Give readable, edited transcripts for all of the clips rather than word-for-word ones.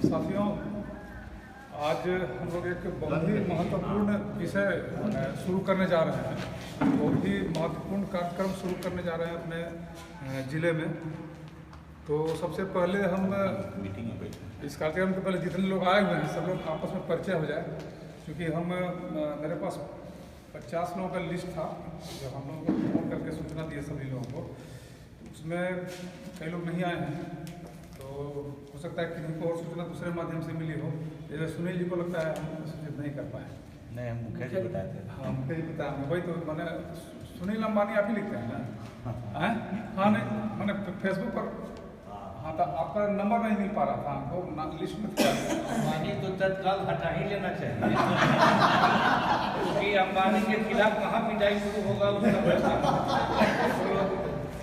साथियों, आज हम लोग एक बहुत ही महत्वपूर्ण विषय शुरू करने जा रहे हैं। बहुत ही महत्वपूर्ण कार्यक्रम शुरू करने जा रहे हैं अपने ज़िले में। तो सबसे पहले हम इस कार्यक्रम के पहले जितने लोग आए हुए हैं सब लोग आपस में परिचय हो जाए, क्योंकि मेरे पास 50 लोगों का लिस्ट था जो हम लोगों को फोन करके सूचना दिए सभी लोगों को। उसमें कई लोग नहीं आए हैं, तो हो सकता है किसी को और सूचना दूसरे माध्यम से मिली हो। जैसे सुनील जी को लगता है हम सूचित नहीं कर पाए। नहीं, हम मुखिया जी बताए थे। हाँ, मुखिया जी बताया। वही तो मैंने सुनील अंबानी आप ही लिखते हैं ना? हाँ नहीं, मैंने फेसबुक पर हाँ तो आपका नंबर नहीं मिल पा रहा था हमको, लिस्ट में था। अंबानी तो तत्काल हटा ही लेना चाहिए, क्योंकि अंबानी के खिलाफ कहाँ पिटाई शुरू होगा उसका प्रश्न।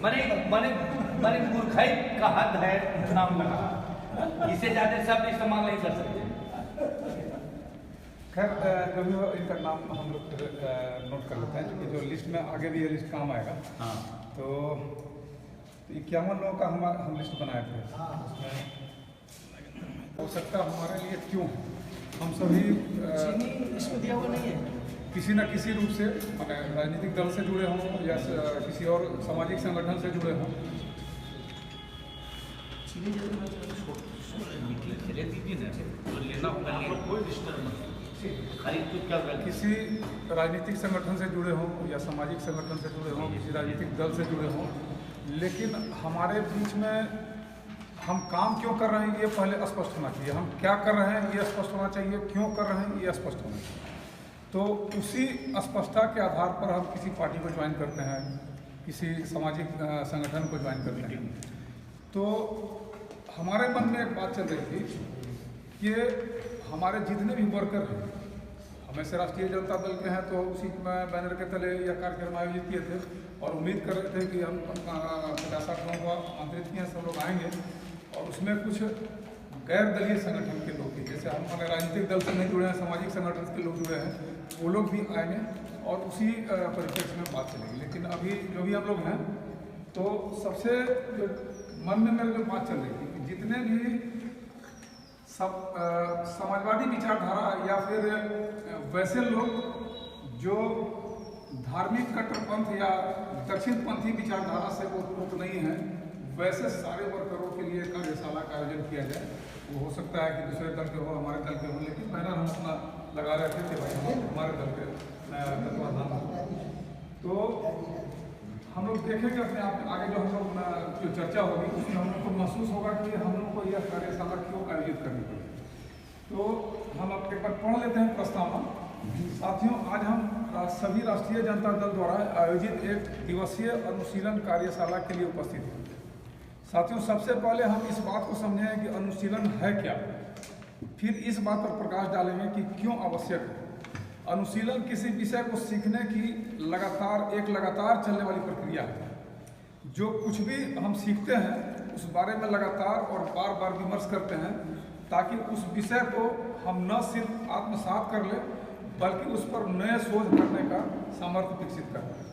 मैंने मूर्खाई का हद है नाम लगा, इससे ज्यादा शब्द इस्तेमाल नहीं कर सकते। खैर जो भी हो, इनका नाम हम लोग नोट कर लेते हैं, क्योंकि जो लिस्ट में आगे भी ये लिस्ट काम आएगा। हाँ। तो 51 लोगों का हम लिस्ट बनाए थे। उसमें आवश्यकता हमारे लिए क्यों, हम सभी इसमें दिया हुआ नहीं है। किसी न किसी रूप से राजनीतिक दल से जुड़े हों या किसी और सामाजिक संगठन से जुड़े हों। किसी राजनीतिक संगठन से जुड़े हों या सामाजिक संगठन से जुड़े हों, किसी राजनीतिक दल से जुड़े हों, लेकिन हमारे बीच में हम काम क्यों कर रहे हैं ये पहले स्पष्ट होना चाहिए। हम क्या कर रहे हैं ये स्पष्ट होना चाहिए, क्यों कर रहे हैं ये स्पष्ट होना चाहिए। तो उसी स्पष्टता के आधार पर हम किसी पार्टी को ज्वाइन करते हैं, किसी सामाजिक संगठन को ज्वाइन करते हैं। तो हमारे मन में एक बात चल रही थी कि हमारे जितने भी वर्कर हैं, हमें से राष्ट्रीय जनता दल के हैं, तो उसी बैनर के तले यह कार्यक्रम आयोजित किए थे और उम्मीद कर रहे थे कि हम 50-60 लोगों को आमंत्रित किए, सब लोग आएंगे। और उसमें कुछ गैर दलीय संगठन के लोग भी, जैसे हम राजनीतिक दल से नहीं जुड़े हैं, सामाजिक संगठन के लोग जुड़े हैं, वो लोग भी आएंगे और उसी परिप्रेक्ष्य में बात चलेगी। लेकिन अभी जो भी हम लोग हैं, तो सबसे जो मन में मेरे जो बात चल रही थी कि जितने भी समाजवादी विचारधारा या फिर वैसे लोग जो धार्मिक कट्टरपंथ या दक्षिणपंथी विचारधारा से उत्पन्न नहीं है, वैसे सारे वर्करों के लिए कार्यशाला का आयोजन किया जाए। वो हो सकता है कि दूसरे दल के हो, हमारे दल के हो, लेकिन बैनर हम अपना लगा रहे थे कि भाई हमारे दल के तत्वाधान हो। तो हम लोग देखेंगे अपने आप आगे जो हम लोग जो चर्चा होगी उसमें हम लोग को महसूस होगा कि हम लोग को यह कार्यशाला क्यों आयोजित करनी पड़ी। तो हम अब एक बार पढ़ लेते हैं प्रस्तावना। साथियों, आज हम सभी राष्ट्रीय जनता दल द्वारा आयोजित एक दिवसीय अनुशीलन कार्यशाला के लिए उपस्थित हैं। साथियों, सबसे पहले हम इस बात को समझें कि अनुशीलन है क्या, फिर इस बात पर प्रकाश डालेंगे कि क्यों आवश्यक है। अनुशीलन किसी विषय को सीखने की लगातार चलने वाली प्रक्रिया है। जो कुछ भी हम सीखते हैं उस बारे में लगातार और बार बार विमर्श करते हैं, ताकि उस विषय को हम न सिर्फ आत्मसात कर लें, बल्कि उस पर नए शोध करने का सामर्थ्य विकसित करते हैं।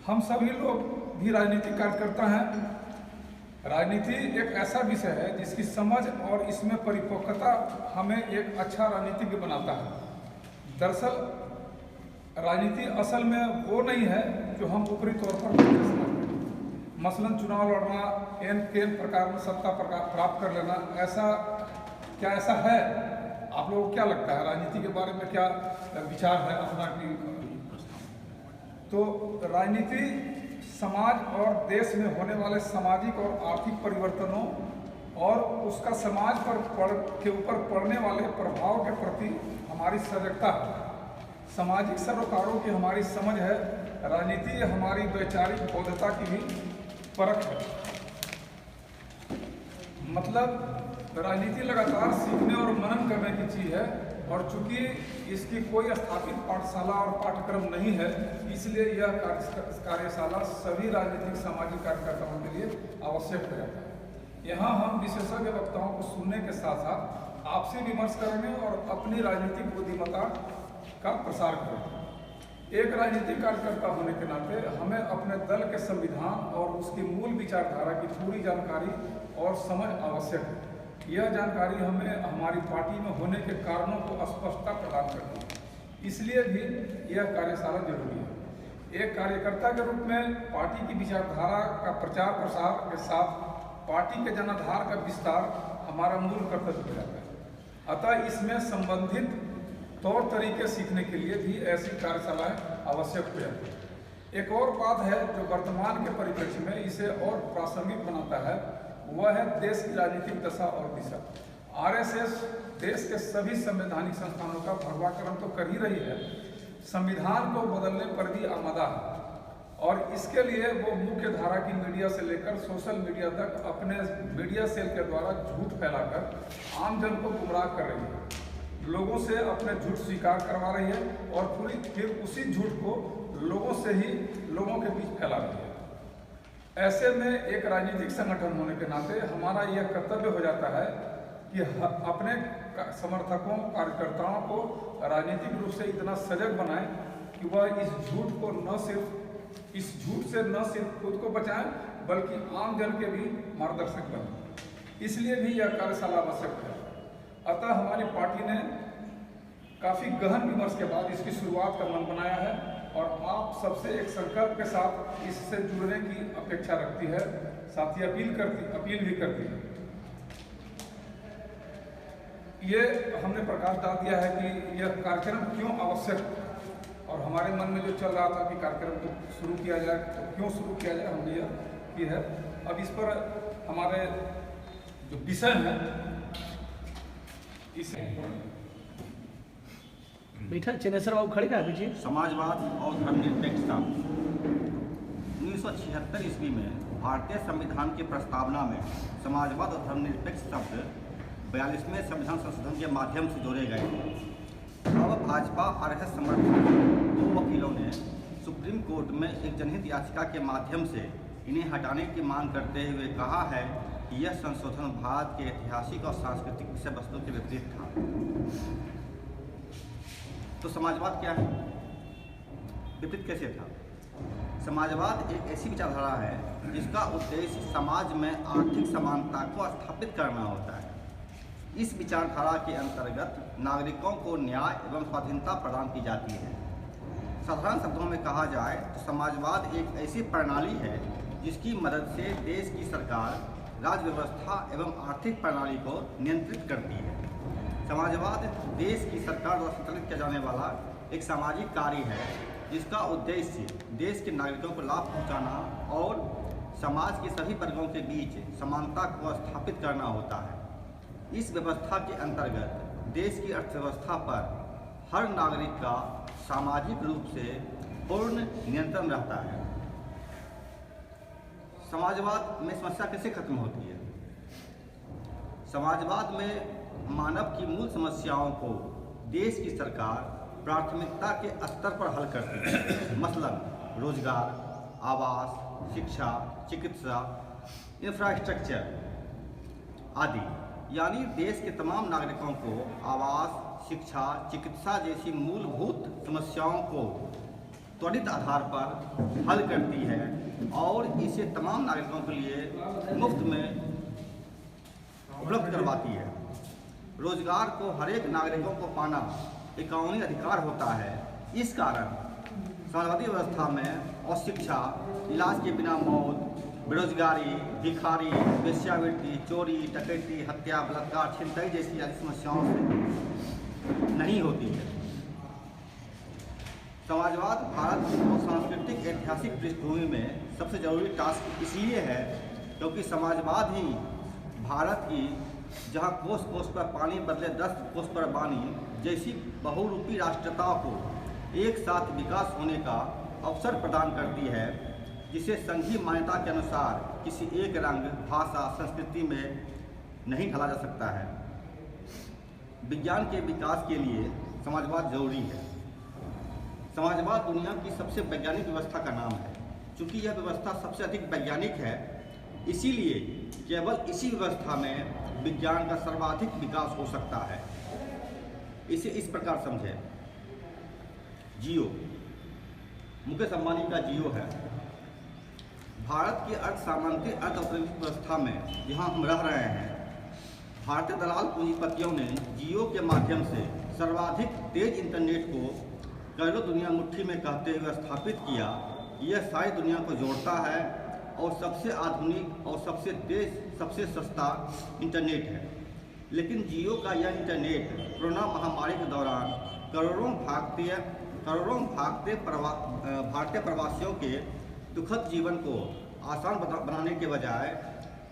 हम सभी लोग भी राजनीतिक कार्यकर्ता हैं। राजनीति एक ऐसा विषय है जिसकी समझ और इसमें परिपक्वता हमें एक अच्छा राजनीतिज्ञ बनाता है। दरअसल राजनीति असल में वो नहीं है जो हम ऊपरी तौर पर समझते हैं। मसलन चुनाव लड़ना, के प्रकार में सत्ता प्राप्त कर लेना, ऐसा है? आप लोगों को क्या लगता है राजनीति के बारे में, क्या विचार है अपना? तो राजनीति समाज और देश में होने वाले सामाजिक और आर्थिक परिवर्तनों और उसका समाज के ऊपर पड़ने वाले प्रभाव के प्रति हमारी सजगता है। सामाजिक सरोकारों की हमारी समझ है। राजनीति हमारी वैचारिक बौद्धता की भी परख है। मतलब राजनीति लगातार सीखने और मनन करने की चीज़ है, और चूंकि इसकी कोई स्थापित पाठशाला और पाठ्यक्रम नहीं है, इसलिए यह कार्यशाला सभी राजनीतिक सामाजिक कार्यकर्ताओं के लिए आवश्यक हो जाता है। यहाँ हम विशेषज्ञ वक्ताओं को सुनने के साथ साथ आपसी विमर्श करेंगे और अपनी राजनीतिक बुद्धिमत्ता का प्रसार करेंगे। एक राजनीतिक कार्यकर्ता होने के नाते हमें अपने दल के संविधान और उसकी मूल विचारधारा की पूरी जानकारी और समझ आवश्यक है। यह जानकारी हमें हमारी पार्टी में होने के कारणों को स्पष्टता प्रदान करती है। इसलिए भी यह कार्यशाला जरूरी है। एक कार्यकर्ता के रूप में पार्टी की विचारधारा का प्रचार प्रसार के साथ पार्टी के जनाधार का विस्तार हमारा मूल कर्तव्य हो जाता है। अतः इसमें संबंधित तौर तरीके सीखने के लिए भी ऐसी कार्यशालाएं आवश्यक हो जाती है। एक और बात है जो वर्तमान के परिप्रेक्ष्य में इसे और प्रासंगिक बनाता है, वह है देश की राजनीतिक दशा और दिशा। आरएसएस देश के सभी संवैधानिक संस्थानों का भगवाकरण तो कर ही रही है, संविधान को बदलने पर भी आमादा है और इसके लिए वो मुख्य धारा की मीडिया से लेकर सोशल मीडिया तक अपने मीडिया सेल के द्वारा झूठ फैलाकर आम जन को गुमराह कर रही है, लोगों से अपने झूठ स्वीकार करवा रही है और फिर उसी झूठ को लोगों से ही लोगों के बीच फैला रही है। ऐसे में एक राजनीतिक संगठन होने के नाते हमारा यह कर्तव्य हो जाता है कि अपने समर्थकों कार्यकर्ताओं को राजनीतिक रूप से इतना सजग बनाएं कि वह इस झूठ से न सिर्फ खुद को बचाएं बल्कि आम जन के भी मार्गदर्शक बने। इसलिए भी यह कार्यशाला आवश्यक है। अतः हमारी पार्टी ने काफ़ी गहन विमर्श के बाद इसकी शुरुआत का मन बनाया है और आप सबसे एक संकल्प के साथ इससे जुड़ने की अपेक्षा रखती है, साथ ही अपील भी करती है। ये हमने प्रकाश डाल दिया है कि यह कार्यक्रम क्यों आवश्यक, और हमारे मन में जो चल रहा था कि कार्यक्रम को शुरू किया जाए तो क्यों शुरू किया जाए, हमने यह की है। अब इस पर हमारे जो विषय है इसे बैठा चेनेश्वर बाबू खड़े रहा पीछे। समाजवाद और धर्मनिरपेक्षता 1976 ईस्वी में भारतीय संविधान की प्रस्तावना में समाजवाद और धर्मनिरपेक्ष शब्द 42वें संविधान संशोधन के माध्यम से जोड़े गए। अब भाजपा आरएसएस समर्थित 2 वकीलों ने सुप्रीम कोर्ट में एक जनहित याचिका के माध्यम से इन्हें हटाने की मांग करते हुए कहा है कि यह संशोधन भारत के ऐतिहासिक और सांस्कृतिक विषय वस्तु के विपरीत था। तो समाजवाद क्या है, विपरीत कैसे था? समाजवाद एक ऐसी विचारधारा है जिसका उद्देश्य समाज में आर्थिक समानता को स्थापित करना होता है। इस विचारधारा के अंतर्गत नागरिकों को न्याय एवं स्वाधीनता प्रदान की जाती है। साधारण शब्दों में कहा जाए तो समाजवाद एक ऐसी प्रणाली है जिसकी मदद से देश की सरकार राज्य व्यवस्था एवं आर्थिक प्रणाली को नियंत्रित करती है। समाजवाद देश की सरकार द्वारा संचालित किया जाने वाला एक सामाजिक कार्य है जिसका उद्देश्य देश के नागरिकों को लाभ पहुंचाना और समाज के सभी वर्गों के बीच समानता को स्थापित करना होता है। इस व्यवस्था के अंतर्गत देश की अर्थव्यवस्था पर हर नागरिक का सामाजिक रूप से पूर्ण नियंत्रण रहता है। समाजवाद में समस्या कैसे खत्म होती है? समाजवाद में मानव की मूल समस्याओं को देश की सरकार प्राथमिकता के स्तर पर हल करती है। मसलन रोजगार, आवास, शिक्षा, चिकित्सा, इंफ्रास्ट्रक्चर आदि, यानी देश के तमाम नागरिकों को आवास, शिक्षा, चिकित्सा जैसी मूलभूत समस्याओं को त्वरित आधार पर हल करती है और इसे तमाम नागरिकों के लिए मुफ्त में उपलब्ध करवाती है। रोजगार को हर एक नागरिकों को पाना एक कानूनी अधिकार होता है। इस कारण समाजवादी व्यवस्था में अशिक्षा, इलाज के बिना मौत, बेरोजगारी, भिखारी, वेश्यावृत्ति, चोरी, डकैती, हत्या, बलात्कार, छिनतई जैसी समस्याओं से नहीं होती है। समाजवाद भारत की सांस्कृतिक ऐतिहासिक पृष्ठभूमि में सबसे जरूरी टास्क इसलिए है क्योंकि समाजवाद ही भारत की जहां कोस कोस पर पानी बदले 10 कोस पर बानी जैसी बहुरूपी राष्ट्रता को एक साथ विकास होने का अवसर प्रदान करती है, जिसे संघीय मान्यता के अनुसार किसी एक रंग, भाषा, संस्कृति में नहीं ढाला जा सकता है। विज्ञान के विकास के लिए समाजवाद जरूरी है। समाजवाद दुनिया की सबसे वैज्ञानिक व्यवस्था का नाम है। चूँकि यह व्यवस्था सबसे अधिक वैज्ञानिक है, इसीलिए केवल इसी व्यवस्था में विज्ञान का सर्वाधिक विकास हो सकता है। इसे इस प्रकार समझें। जियो, मुकेश अंबानी का जियो है। भारत की अर्ध सामंती अर्ध औद्योगिक व्यवस्था में जहाँ हम रह रहे हैं, भारतीय दलाल पूंजीपतियों ने जियो के माध्यम से सर्वाधिक तेज इंटरनेट को करोड़ों दुनिया मुट्ठी में कहते हुए स्थापित किया। यह सारी दुनिया को जोड़ता है और सबसे आधुनिक और सबसे तेज, सबसे सस्ता इंटरनेट है। लेकिन जियो का यह इंटरनेट कोरोना महामारी के दौरान करोड़ों भारतीय प्रवासियों के दुखद जीवन को आसान बनाने के बजाय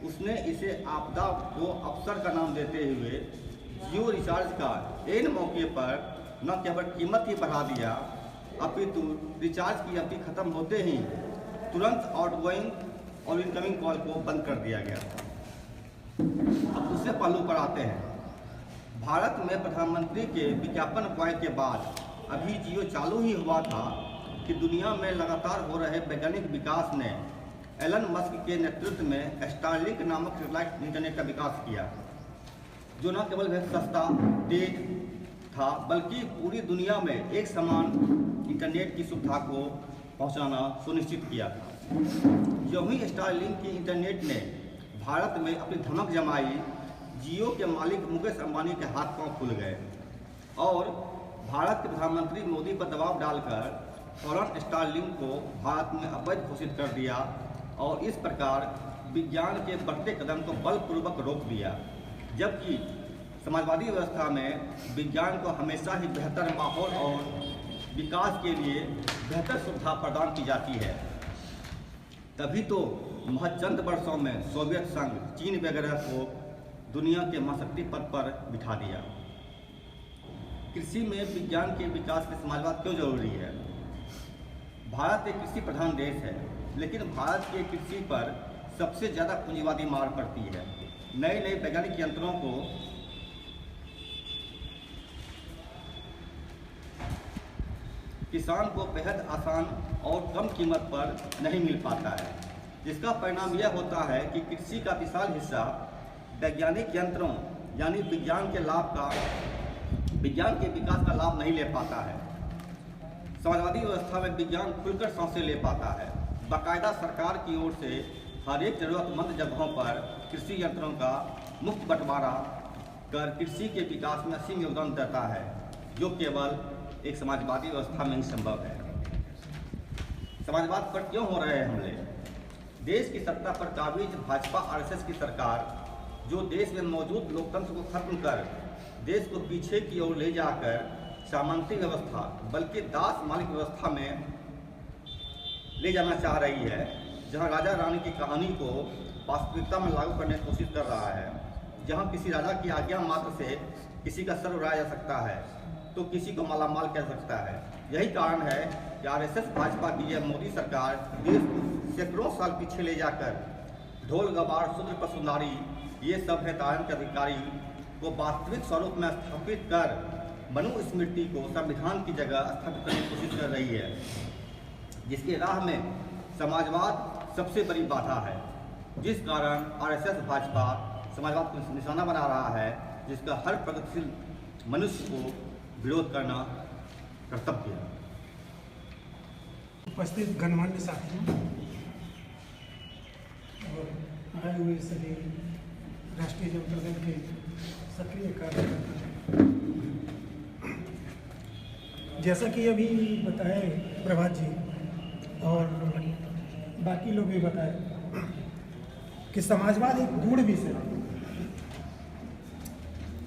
उसने इसे आपदा को अवसर का नाम देते हुए जियो रिचार्ज का ऐन मौके पर न केवल कीमत ही बढ़ा दिया, अपितु रिचार्ज की अवधि खत्म होते ही तुरंत आउटगोइंग और इनकमिंग कॉल को बंद कर दिया गया। अब दूसरे पहलू पर आते हैं। भारत में प्रधानमंत्री के विज्ञापन बॉय के बाद अभी जियो चालू ही हुआ था कि दुनिया में लगातार हो रहे वैज्ञानिक विकास ने एलन मस्क के नेतृत्व में स्टारलिंक नामक सैटेलाइट इंटरनेट का विकास किया, जो न केवल वह सस्ता, तेज था, बल्कि पूरी दुनिया में एक समान इंटरनेट की सुविधा को पहुंचाना सुनिश्चित किया था। यूं ही स्टारलिंक की इंटरनेट ने भारत में अपनी धमक जमाई, जियो के मालिक मुकेश अंबानी के हाथ पांव खुल गए और भारत के प्रधानमंत्री मोदी पर दबाव डालकर फौरन स्टारलिंक को भारत में अवैध घोषित कर दिया और इस प्रकार विज्ञान के बढ़ते कदम को बलपूर्वक रोक दिया। जबकि समाजवादी व्यवस्था में विज्ञान को हमेशा ही बेहतर माहौल और विकास के लिए बेहतर सुविधा प्रदान की जाती है। तभी तो महज चंद वर्षों में सोवियत संघ, चीन वगैरह को दुनिया के महाशक्ति पद पर बिठा दिया। कृषि में विज्ञान के विकास के समाजवाद क्यों जरूरी है? भारत एक कृषि प्रधान देश है, लेकिन भारत के कृषि पर सबसे ज़्यादा पूंजीवादी मार पड़ती है। नए नए वैज्ञानिक यंत्रों को किसान को बेहद आसान और कम कीमत पर नहीं मिल पाता है, जिसका परिणाम यह होता है कि कृषि का विशाल हिस्सा वैज्ञानिक यंत्रों यानी विज्ञान के विकास का लाभ नहीं ले पाता है। समाजवादी व्यवस्था में विज्ञान खुलकर सांसें ले पाता है। बाकायदा सरकार की ओर से हर एक जरूरतमंद जगहों पर कृषि यंत्रों का मुफ्त बंटवारा कर कृषि के विकास में असीम योगदान देता है, जो केवल एक समाजवादी व्यवस्था में ही संभव है। समाजवाद पर क्यों हो रहे हैं हमले? देश की सत्ता पर काबिज भाजपा आरएसएस की सरकार, जो देश में मौजूद लोकतंत्र को खत्म कर देश को पीछे की ओर ले जाकर सामंती व्यवस्था बल्कि दास मालिक व्यवस्था में ले जाना चाह रही है, जहां राजा रानी की कहानी को वास्तविकता में लागू करने की कोशिश कर रहा है, जहां किसी राजा की आज्ञा मात्र से किसी का सर उड़ाया जा सकता है तो किसी को मालामाल किया जा सकता है। यही कारण है कि आरएसएस भाजपा की यह मोदी सरकार देश को सैकड़ों साल पीछे ले जाकर ढोल गवार शूद्र पसुनारी ये सब है तारण के अधिकारी को वास्तविक स्वरूप में स्थापित कर मनुस्मृति को संविधान की जगह स्थापित करने की कोशिश कर रही है, जिसके राह में समाजवाद सबसे बड़ी बाधा है, जिस कारण आरएसएस भाजपा समाजवाद को निशाना बना रहा है, जिसका हर प्रगतिशील मनुष्य को विरोध करना कर्तव्य है। उपस्थित गणमान्य साथियों और आए हुए सभी राष्ट्रीय जनता दल के सक्रिय कार्यकर्ता, जैसा कि अभी बताए प्रभात जी और बाकी लोग भी बताए कि समाजवाद एक गूढ़ विषय है।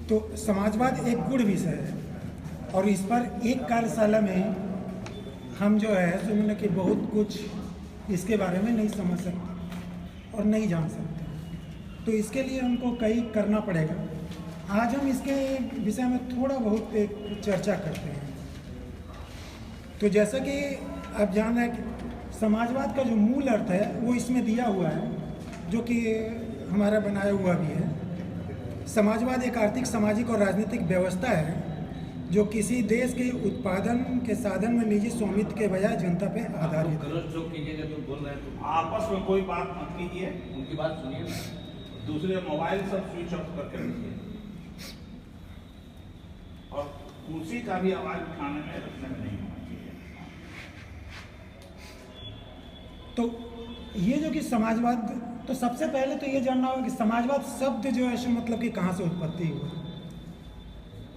तो समाजवाद एक गूढ़ विषय है और इस पर एक कार्यशाला में हम जो है सुनने के बहुत कुछ इसके बारे में नहीं समझ सकते और नहीं जान सकते, तो इसके लिए हमको कई करना पड़ेगा। आज हम इसके विषय में थोड़ा बहुत एक चर्चा करते हैं। तो जैसा कि आप जान रहे हैं कि समाजवाद का जो मूल अर्थ है वो इसमें दिया हुआ है, जो कि हमारा बनाया हुआ भी है। समाजवाद एक आर्थिक, सामाजिक और राजनीतिक व्यवस्था है जो किसी देश के उत्पादन के साधन में निजी स्वामित्व के बजाय जनता पे आधारित है। जो कीजिएगा तुम बोल रहे हैं, आपस में कोई बात मत कीजिए, उनकी बात सुनिए, दूसरे मोबाइल सब स्विच ऑफ करके रखिए और कुर्सी का भी आवाज उठाने में रखने में नहीं होना चाहिए। तो ये जो कि समाजवाद तो सबसे पहले तो ये जानना होगा कि समाजवाद शब्द जो है सो मतलब कि कहाँ से उत्पत्ति हुआ।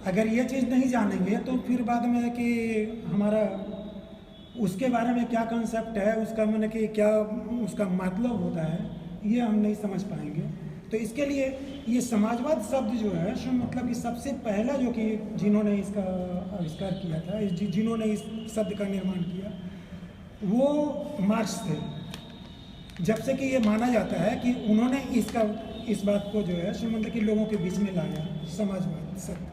अगर ये चीज़ नहीं जानेंगे तो फिर बाद में कि हमारा उसके बारे में क्या कंसेप्ट है, उसका मैंने कि क्या उसका मतलब होता है, ये हम नहीं समझ पाएंगे। तो इसके लिए ये समाजवाद शब्द जो है सो मतलब कि सबसे पहला जो कि जिन्होंने इसका आविष्कार किया था, जिन्होंने इस शब्द का निर्माण किया, वो मार्क्स थे। जब से कि ये माना जाता है कि उन्होंने इस बात को जो है सो मतलब कि लोगों के बीच में लाया, समाजवाद शब्द,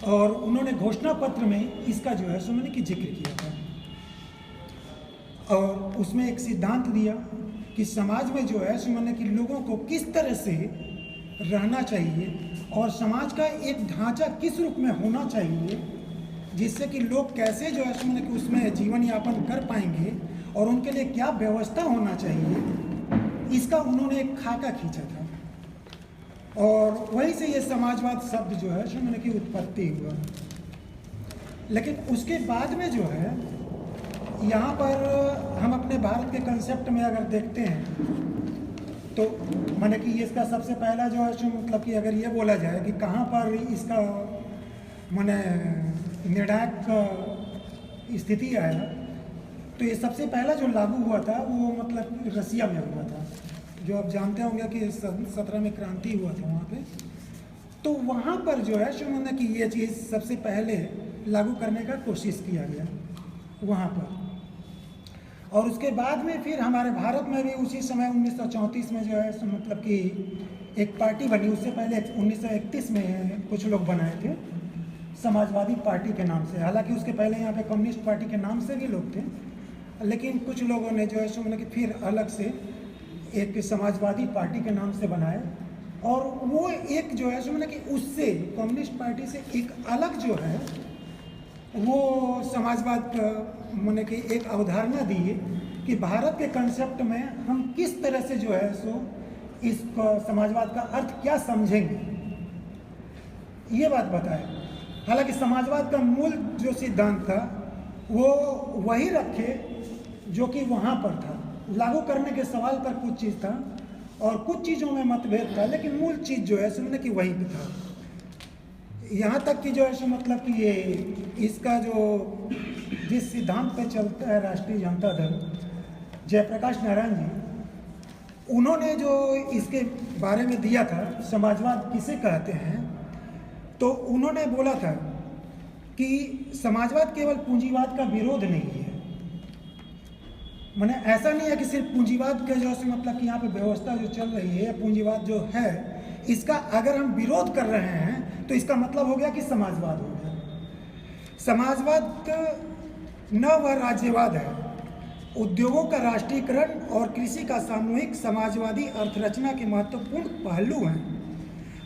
और उन्होंने घोषणा पत्र में इसका जो है सो मैंने कि जिक्र किया था, और उसमें एक सिद्धांत दिया कि समाज में जो है सो मैंने कि लोगों को किस तरह से रहना चाहिए और समाज का एक ढांचा किस रूप में होना चाहिए, जिससे कि लोग कैसे जो है सो मैंने कि उसमें जीवन यापन कर पाएंगे और उनके लिए क्या व्यवस्था होना चाहिए, इसका उन्होंने एक खाका खींचा था। और वहीं से ये समाजवाद शब्द जो है सो मैंने कि उत्पत्ति हुआ। लेकिन उसके बाद में जो है यहाँ पर हम अपने भारत के कंसेप्ट में अगर देखते हैं तो माने कि इसका सबसे पहला जो है सो मतलब कि अगर ये बोला जाए कि कहाँ पर इसका माने निर्णायक स्थिति आया, तो ये सबसे पहला जो लागू हुआ था वो मतलब रसिया में हुआ था, जो आप जानते होंगे कि 17 में क्रांति हुआ था वहाँ पे। तो वहाँ पर जो है सो मैंने कि ये चीज़ सबसे पहले लागू करने का कोशिश किया गया वहाँ पर। और उसके बाद में फिर हमारे भारत में भी उसी समय 1934 में जो है सो मतलब कि एक पार्टी बनी। उससे पहले 1931 में कुछ लोग बनाए थे समाजवादी पार्टी के नाम से। हालांकि उसके पहले यहाँ पे कम्युनिस्ट पार्टी के नाम से भी लोग थे, लेकिन कुछ लोगों ने जो है सो मतलब कि फिर अलग से एक समाजवादी पार्टी के नाम से बनाए। और वो एक जो है सो मतलब कि उससे कम्युनिस्ट पार्टी से एक अलग जो है वो समाजवाद का मैंने कि एक अवधारणा दी कि भारत के कंसेप्ट में हम किस तरह से जो है सो इस समाजवाद का अर्थ क्या समझेंगे, ये बात बताए। हालांकि समाजवाद का मूल जो सिद्धांत था वो वही रखे जो कि वहाँ पर था। लागू करने के सवाल पर कुछ चीज़ था और कुछ चीज़ों में मतभेद था, लेकिन मूल चीज़ जो है सुनने की वही पे था। यहाँ तक कि जो है सो मतलब कि ये इसका जो जिस सिद्धांत पे चलता है राष्ट्रीय जनता दल, जयप्रकाश नारायण जी, उन्होंने जो इसके बारे में दिया था समाजवाद किसे कहते हैं, तो उन्होंने बोला था कि समाजवाद केवल पूंजीवाद का विरोध नहीं है। माने ऐसा नहीं है कि सिर्फ पूंजीवाद के जो से मतलब कि यहाँ पे व्यवस्था जो चल रही है, पूंजीवाद जो है, इसका अगर हम विरोध कर रहे हैं तो इसका मतलब हो गया कि समाजवाद हो गया। समाजवाद न वह राज्यवाद है, उद्योगों का राष्ट्रीयकरण और कृषि का सामूहिक समाजवादी अर्थरचना के महत्वपूर्ण पहलू हैं,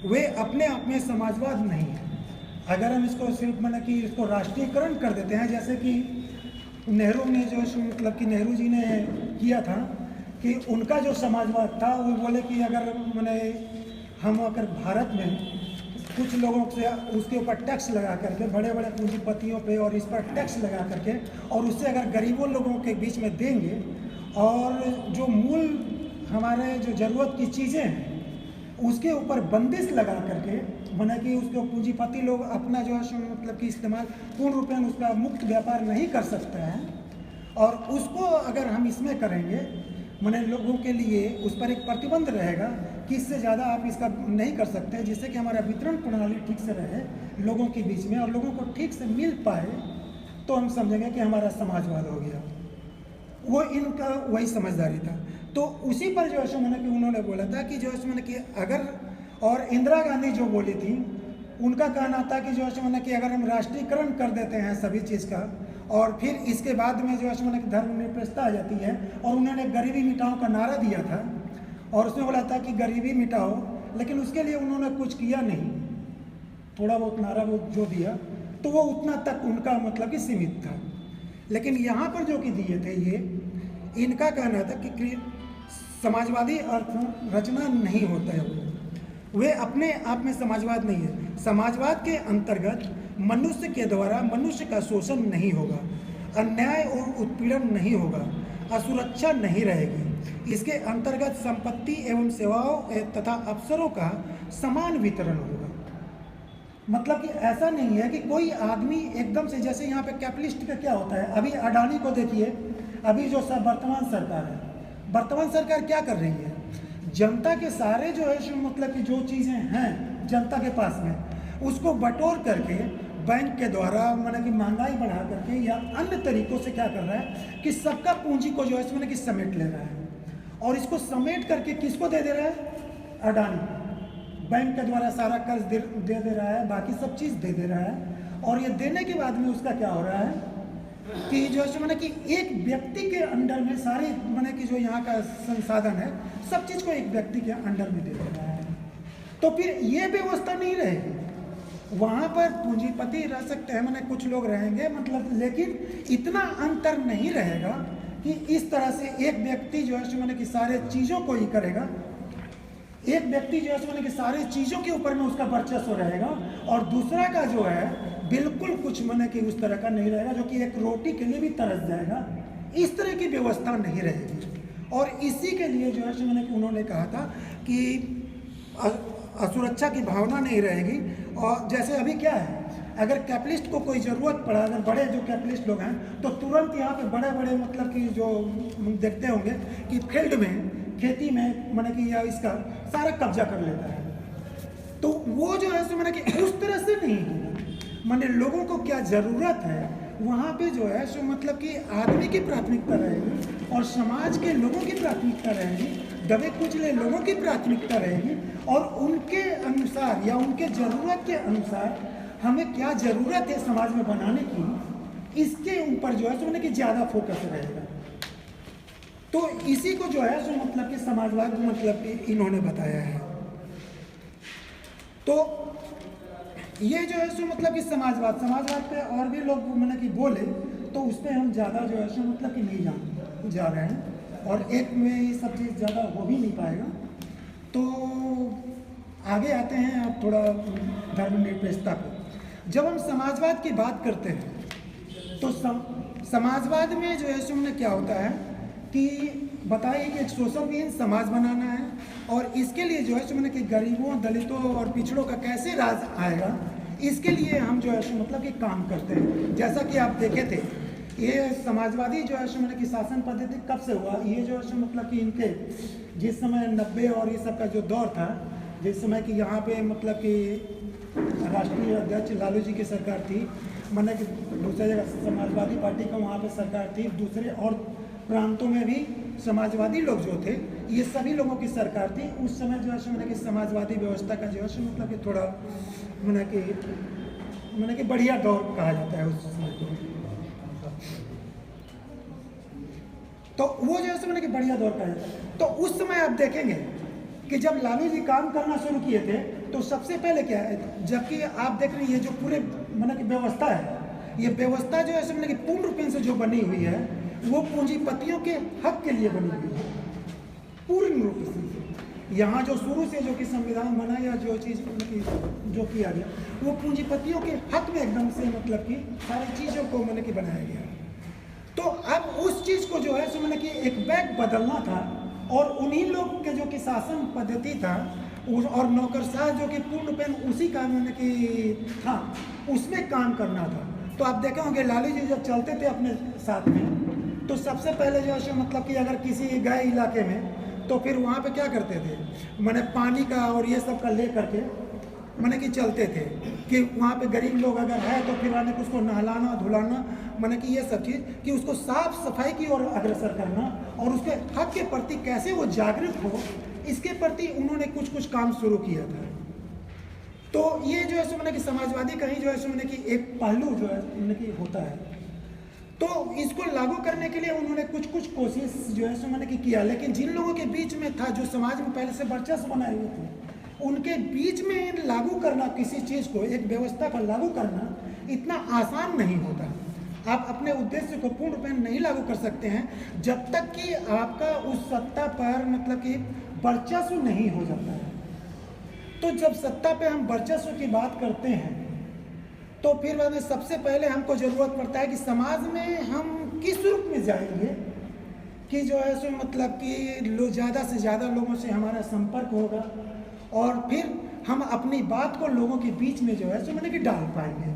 वे अपने आप में समाजवाद नहीं है। अगर हम इसको सिर्फ माने कि इसको राष्ट्रीयकरण कर देते हैं, जैसे कि नेहरू ने जो मतलब कि नेहरू जी ने किया था कि उनका जो समाजवाद था वो बोले कि अगर माने हम अगर भारत में कुछ लोगों से उसके ऊपर टैक्स लगा करके, बड़े बड़े पूंजीपतियों पे और इस पर टैक्स लगा करके, और उससे अगर गरीबों लोगों के बीच में देंगे और जो मूल हमारे जो ज़रूरत की चीज़ें हैं उसके ऊपर बंदिश लगा करके, माना कि उसको पूंजीपति लोग अपना जो है मतलब कि इस्तेमाल पूर्ण रूप में उसका मुक्त व्यापार नहीं कर सकते हैं, और उसको अगर हम इसमें करेंगे माने लोगों के लिए उस पर एक प्रतिबंध रहेगा कि इससे ज़्यादा आप इसका नहीं कर सकते, जिससे कि हमारा वितरण प्रणाली ठीक से रहे लोगों के बीच में और लोगों को ठीक से मिल पाए, तो हम समझेंगे कि हमारा समाजवाद हो गया। वो इनका वही समझदारी था। तो उसी पर जो है मैंने कि उन्होंने बोला था कि जो है मैंने कि अगर, और इंदिरा गांधी जो बोली थी उनका कहना था कि जो है मैंने कि अगर हम राष्ट्रीयकरण कर देते हैं सभी चीज़ का, और फिर इसके बाद में जो है मैंने कि धर्मनिरपेक्षता आ जाती है, और उन्होंने गरीबी मिटाओ का नारा दिया था और उसमें बोला था कि गरीबी मिटाओ, लेकिन उसके लिए उन्होंने कुछ किया नहीं, थोड़ा बहुत नारा वो जो दिया तो वो उतना तक उनका मतलब कि सीमित था। लेकिन यहाँ पर जो कि दिए थे ये इनका कहना था कि समाजवादी अर्थ रचना नहीं होता है, वे अपने आप में समाजवाद नहीं है। समाजवाद के अंतर्गत मनुष्य के द्वारा मनुष्य का शोषण नहीं होगा, अन्याय और उत्पीड़न नहीं होगा, असुरक्षा नहीं रहेगी, इसके अंतर्गत संपत्ति एवं सेवाओं तथा अवसरों का समान वितरण होगा। मतलब कि ऐसा नहीं है कि कोई आदमी एकदम से, जैसे यहाँ पे कैपिटलिस्ट का क्या होता है, अभी अडानी को देखिए, अभी जो वर्तमान सरकार है, वर्तमान सरकार क्या कर रही है, जनता के सारे जो है मतलब कि जो चीज़ें हैं जनता के पास में, उसको बटोर करके बैंक के द्वारा माने कि महंगाई बढ़ा करके या अन्य तरीकों से क्या कर रहा है कि सबका पूंजी को जो है माने कि समेट ले रहा है, और इसको समेट करके किसको दे रहा है, अडानी बैंक के द्वारा सारा कर्ज दे रहा है, बाकी सब चीज़ दे रहा है। और ये देने के बाद में उसका क्या हो रहा है कि जो है माने कि एक व्यक्ति के अंडर में सारे माने कि जो यहाँ का संसाधन है सब चीज़ को एक व्यक्ति के अंडर में दे रहा है। तो फिर ये व्यवस्था नहीं रहेगी, वहाँ पर पूंजीपति रह सकते हैं, माने कुछ लोग रहेंगे मतलब, लेकिन इतना अंतर नहीं रहेगा कि इस तरह से एक व्यक्ति जो है माने कि सारे चीज़ों को ही करेगा, एक व्यक्ति जो है माने कि सारी चीज़ों के ऊपर में उसका वर्चस्व रहेगा, और दूसरा का जो है बिल्कुल कुछ माने कि उस तरह का नहीं रहेगा, जो कि एक रोटी के लिए भी तरस जाएगा। इस तरह की व्यवस्था नहीं रहेगी। और इसी के लिए जो है माने कि उन्होंने कहा था कि असुरक्षा की भावना नहीं रहेगी। और जैसे अभी क्या है, अगर कैपिटलिस्ट को कोई ज़रूरत पड़ा, अगर बड़े जो कैपिटलिस्ट लोग हैं तो तुरंत यहाँ पे बड़े बड़े मतलब कि जो देखते होंगे कि फील्ड में, खेती में माने कि या इसका सारा कब्जा कर लेता है। तो वो जो है सो माने कि उस तरह से नहीं होगा, माने लोगों को क्या ज़रूरत है वहाँ पे जो है सो मतलब कि आदमी की प्राथमिकता रहेगी और समाज के लोगों की प्राथमिकता रहेगी, दबे कुचले लोगों की प्राथमिकता रहेगी, और उनके अनुसार या उनके ज़रूरत के अनुसार हमें क्या ज़रूरत है समाज में बनाने की, इसके ऊपर जो है सो माने कि ज़्यादा फोकस रहेगा। तो इसी को जो है सो मतलब कि समाजवाद मतलब कि इन्होंने बताया है। तो ये जो है सो मतलब कि समाजवाद पे और भी लोग मैंने कि बोले तो उस पर हम ज़्यादा जो है सो मतलब कि नहीं जा रहे हैं, और एक में ये सब चीज़ ज़्यादा हो भी नहीं पाएगा। तो आगे आते हैं अब थोड़ा धर्मनिरपेक्षता पे। जब हम समाजवाद की बात करते हैं तो समाजवाद में जो है सो क्या होता है कि बताइए कि एक शोषण विहीन समाज बनाना है, और इसके लिए जो है सो मैंने कि गरीबों, दलितों और पिछड़ों का कैसे राज आएगा, इसके लिए हम जो है सो मतलब कि काम करते हैं। जैसा कि आप देखे थे, ये समाजवादी जो है सो मैंने कि शासन पद्धति कब से हुआ, ये जो है सो मतलब कि इनके जिस समय 90 और ये सब का जो दौर था, जिस समय कि यहाँ पे मतलब कि राष्ट्रीय अध्यक्ष लालू जी की सरकार थी, मैंने कि दूसरी जगह समाजवादी पार्टी का वहाँ पे सरकार थी, दूसरे और प्रांतों में भी समाजवादी लोग जो थे, ये सभी लोगों की सरकार थी। उस समय जो है सो मैंने कि समाजवादी व्यवस्था का जो है सो मतलब कि थोड़ा मैंने कि बढ़िया दौर कहा जाता है उस समय को। तो वो जो है सो मैंने कि बढ़िया दौर कहा जाता है। तो उस समय आप देखेंगे कि जब लालू जी काम करना शुरू किए थे तो सबसे पहले क्या है, जबकि आप देख रहे हैं ये जो पूरे मैंने कि व्यवस्था है, ये व्यवस्था जो है सो मैंने कि पूर्ण रूप से जो बनी हुई है वो पूंजीपतियों के हक के लिए बनी हुई है पूर्ण रूप से। यहाँ जो शुरू से जो कि संविधान बना या जो चीज़ जो किया गया वो पूंजीपतियों के हक में एकदम से मतलब कि सारी चीज़ों को मैंने कि बनाया गया। तो अब उस चीज़ को जो है सो मैंने कि एक बैग बदलना था, और उन्हीं लोग के जो कि शासन पद्धति था और नौकरशाह जो कि पूर्ण रूप उसी का मैंने कि था, उसमें काम करना था। तो आप देखे होंगे लालू जी जब चलते थे अपने साथ में, तो सबसे पहले जो है मतलब कि अगर किसी गए इलाके में तो फिर वहाँ पे क्या करते थे, मैंने पानी का और ये सब का ले करके मैंने कि चलते थे कि वहाँ पे गरीब लोग अगर है तो फिर आने को उसको नहलाना धुलाना, मैंने कि ये सब चीज़ कि उसको साफ सफाई की ओर अग्रसर करना और उसके हक के प्रति कैसे वो जागरूक हो, इसके प्रति उन्होंने कुछ कुछ काम शुरू किया था। तो ये जो है सो मैंने कि समाजवादी कहीं जो है सो मैंने कि एक पहलू जो है मैंने कि होता है, तो इसको लागू करने के लिए उन्होंने कुछ कुछ कोशिश जो है सो मैंने कि किया। लेकिन जिन लोगों के बीच में था, जो समाज में पहले से वर्चस्व बनाए हुए थे, उनके बीच में लागू करना किसी चीज़ को, एक व्यवस्था को लागू करना इतना आसान नहीं होता। आप अपने उद्देश्य को पूर्ण रूप में नहीं लागू कर सकते हैं जब तक कि आपका उस सत्ता पर मतलब कि वर्चस्व नहीं हो जाता है। तो जब सत्ता पे हम वर्चस्व की बात करते हैं तो फिर हमें सबसे पहले हमको ज़रूरत पड़ता है कि समाज में हम किस रूप में जाएंगे, कि जो है सो मतलब कि ज़्यादा से ज़्यादा लोगों से हमारा संपर्क होगा और फिर हम अपनी बात को लोगों के बीच में जो है सो मैंने कि डाल पाएंगे।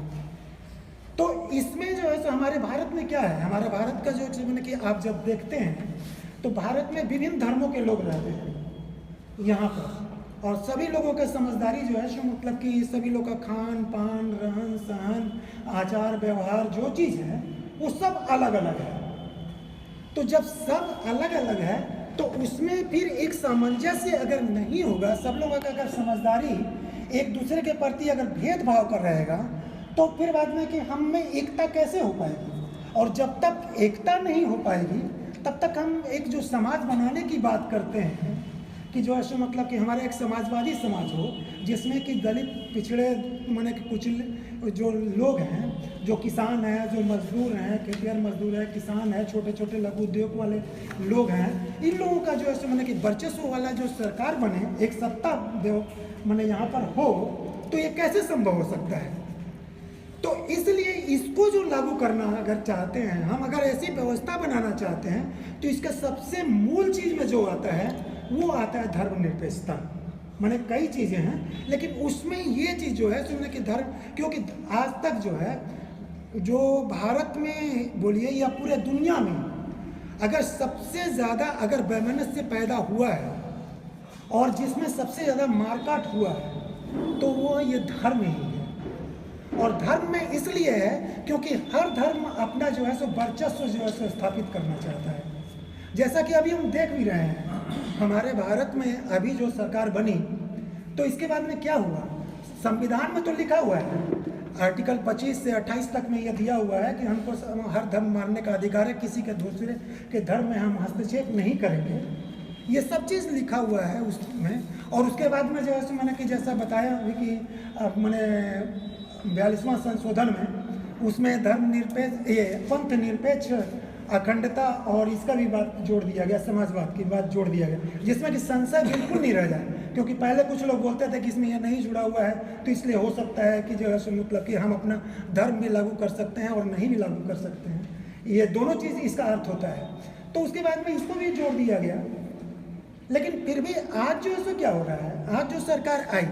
तो इसमें जो है सो हमारे भारत में क्या है, हमारा भारत का जो मैंने कि आप जब देखते हैं तो भारत में विभिन्न धर्मों के लोग रहते हैं यहाँ पर, और सभी लोगों की समझदारी जो है सो मतलब कि सभी लोग का खान पान रहन सहन आचार व्यवहार जो चीज़ है वो सब अलग अलग है। तो जब सब अलग अलग है तो उसमें फिर एक सामंजस्य अगर नहीं होगा, सब लोगों का अगर समझदारी एक दूसरे के प्रति अगर भेदभाव कर रहेगा तो फिर बाद में कि हम में एकता कैसे हो पाएगी। और जब तक एकता नहीं हो पाएगी तब तक हम एक जो समाज बनाने की बात करते हैं कि जो है सो मतलब कि हमारा एक समाजवादी समाज हो जिसमें कि दलित पिछड़े माने कि कुछ जो लोग हैं, जो किसान हैं, जो मजदूर हैं, खेतिहर मजदूर है, किसान है, छोटे छोटे लघु उद्योग वाले लोग हैं, इन लोगों का जो है सो माने कि वर्चस्व वाला जो सरकार बने, एक सत्ता माने यहाँ पर हो, तो ये कैसे संभव हो सकता है। तो इसलिए इसको जो लागू करना अगर चाहते हैं हम, अगर ऐसी व्यवस्था बनाना चाहते हैं तो इसका सबसे मूल चीज़ में जो आता है वो आता है धर्मनिरपेक्षता। माने कई चीज़ें हैं लेकिन उसमें ये चीज़ जो है सुनने कि धर्म, क्योंकि आज तक जो है जो भारत में बोलिए या पूरे दुनिया में अगर सबसे ज़्यादा अगर वैमनस्य पैदा हुआ है और जिसमें सबसे ज़्यादा मारकाट हुआ है तो वो ये धर्म ही है। और धर्म में इसलिए है क्योंकि हर धर्म अपना जो है सो वर्चस्व जो है सो स्थापित करना चाहता है। जैसा कि अभी हम देख भी रहे हैं हमारे भारत में अभी जो सरकार बनी तो इसके बाद में क्या हुआ, संविधान में तो लिखा हुआ है आर्टिकल 25 से 28 तक में यह दिया हुआ है कि हमको हर धर्म मानने का अधिकार है, किसी के दूसरे के धर्म में हम हस्तक्षेप नहीं करेंगे, ये सब चीज़ लिखा हुआ है उसमें। और उसके बाद में जो है मैंने कि जैसा बताया अभी कि मैंने 42वां संशोधन में उसमें धर्मनिरपेक्ष ये पंथ निरपेक्ष अखंडता और इसका भी बात जोड़ दिया गया, समाजवाद की बात जोड़ दिया गया, जिसमें कि संशय बिल्कुल नहीं रह जाए। क्योंकि पहले कुछ लोग बोलते थे कि इसमें यह नहीं जुड़ा हुआ है तो इसलिए हो सकता है कि जो है सो मतलब कि हम अपना धर्म भी लागू कर सकते हैं और नहीं भी लागू कर सकते हैं, ये दोनों चीज़ इसका अर्थ होता है। तो उसके बाद में इसको भी जोड़ दिया गया। लेकिन फिर भी आज जो है सो क्या हो रहा है, आज जो सरकार आई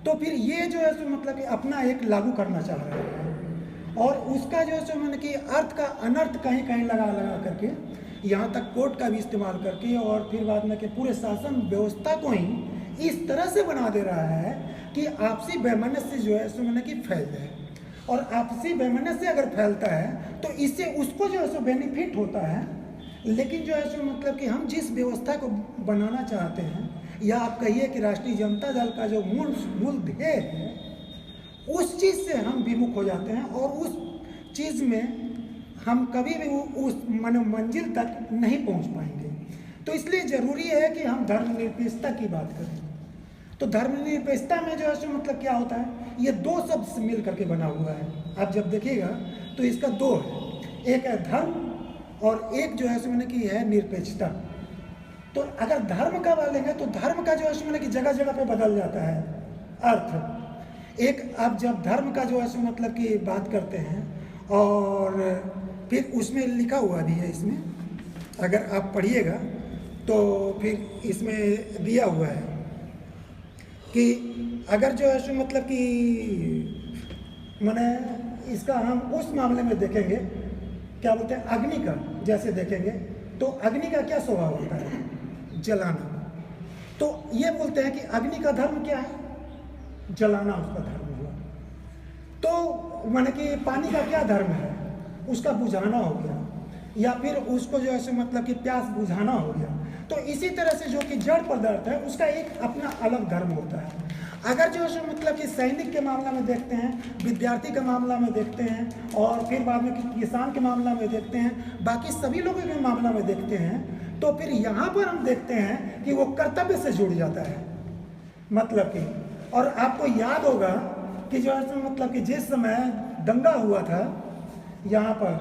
तो फिर ये जो है सो मतलब कि अपना एक लागू करना चाह रहा है और उसका जो है सो मैंने कि अर्थ का अनर्थ कहीं कहीं लगा करके यहाँ तक कोर्ट का भी इस्तेमाल करके और फिर बाद में कि पूरे शासन व्यवस्था को ही इस तरह से बना दे रहा है कि आपसी वैमनस्य जो है सो मैंने कि फैल जाए। और आपसी वैमनस्य अगर फैलता है तो इससे उसको जो है सो बेनिफिट होता है। लेकिन जो है सो मतलब कि हम जिस व्यवस्था को बनाना चाहते हैं या आप कहिए कि राष्ट्रीय जनता दल का जो मूल ध्येय है उस चीज़ से हम विमुख हो जाते हैं और उस चीज़ में हम कभी भी उस मंजिल तक नहीं पहुंच पाएंगे। तो इसलिए ज़रूरी है कि हम धर्मनिरपेक्षता की बात करें। तो धर्मनिरपेक्षता में जो है सो मतलब क्या होता है, ये दो शब्द से मिल करके बना हुआ है। आप जब देखिएगा तो इसका दो है, एक है धर्म और एक जो है सो मैंने कि है निरपेक्षता। तो अगर धर्म का बोलेंगे तो धर्म का जो है सो मैंने कि जगह जगह पे बदल जाता है अर्थ। एक आप जब धर्म का जो है सो मतलब कि बात करते हैं और फिर उसमें लिखा हुआ भी है, इसमें अगर आप पढ़िएगा तो फिर इसमें दिया हुआ है कि अगर जो है सो मतलब कि माने इसका हम उस मामले में देखेंगे क्या बोलते हैं अग्नि का, जैसे देखेंगे तो अग्नि का क्या स्वभाव होता है, जलाना। तो ये बोलते हैं कि अग्नि का धर्म क्या है, जलाना उसका धर्म हुआ। तो माने कि पानी का क्या धर्म है, उसका बुझाना हो गया, या फिर उसको जो है मतलब कि प्यास बुझाना हो गया। तो इसी तरह से जो कि जड़ पदार्थ है उसका एक अपना अलग धर्म होता है। अगर जो है मतलब कि सैनिक के मामला में देखते हैं, विद्यार्थी के मामला में देखते हैं और फिर बाद में किसान के मामला में देखते हैं, बाकी सभी लोगों के मामला में देखते हैं, तो फिर यहाँ पर हम देखते हैं कि वो कर्तव्य से जुड़ जाता है। मतलब कि और आपको याद होगा कि जो है मतलब कि जिस समय दंगा हुआ था यहाँ पर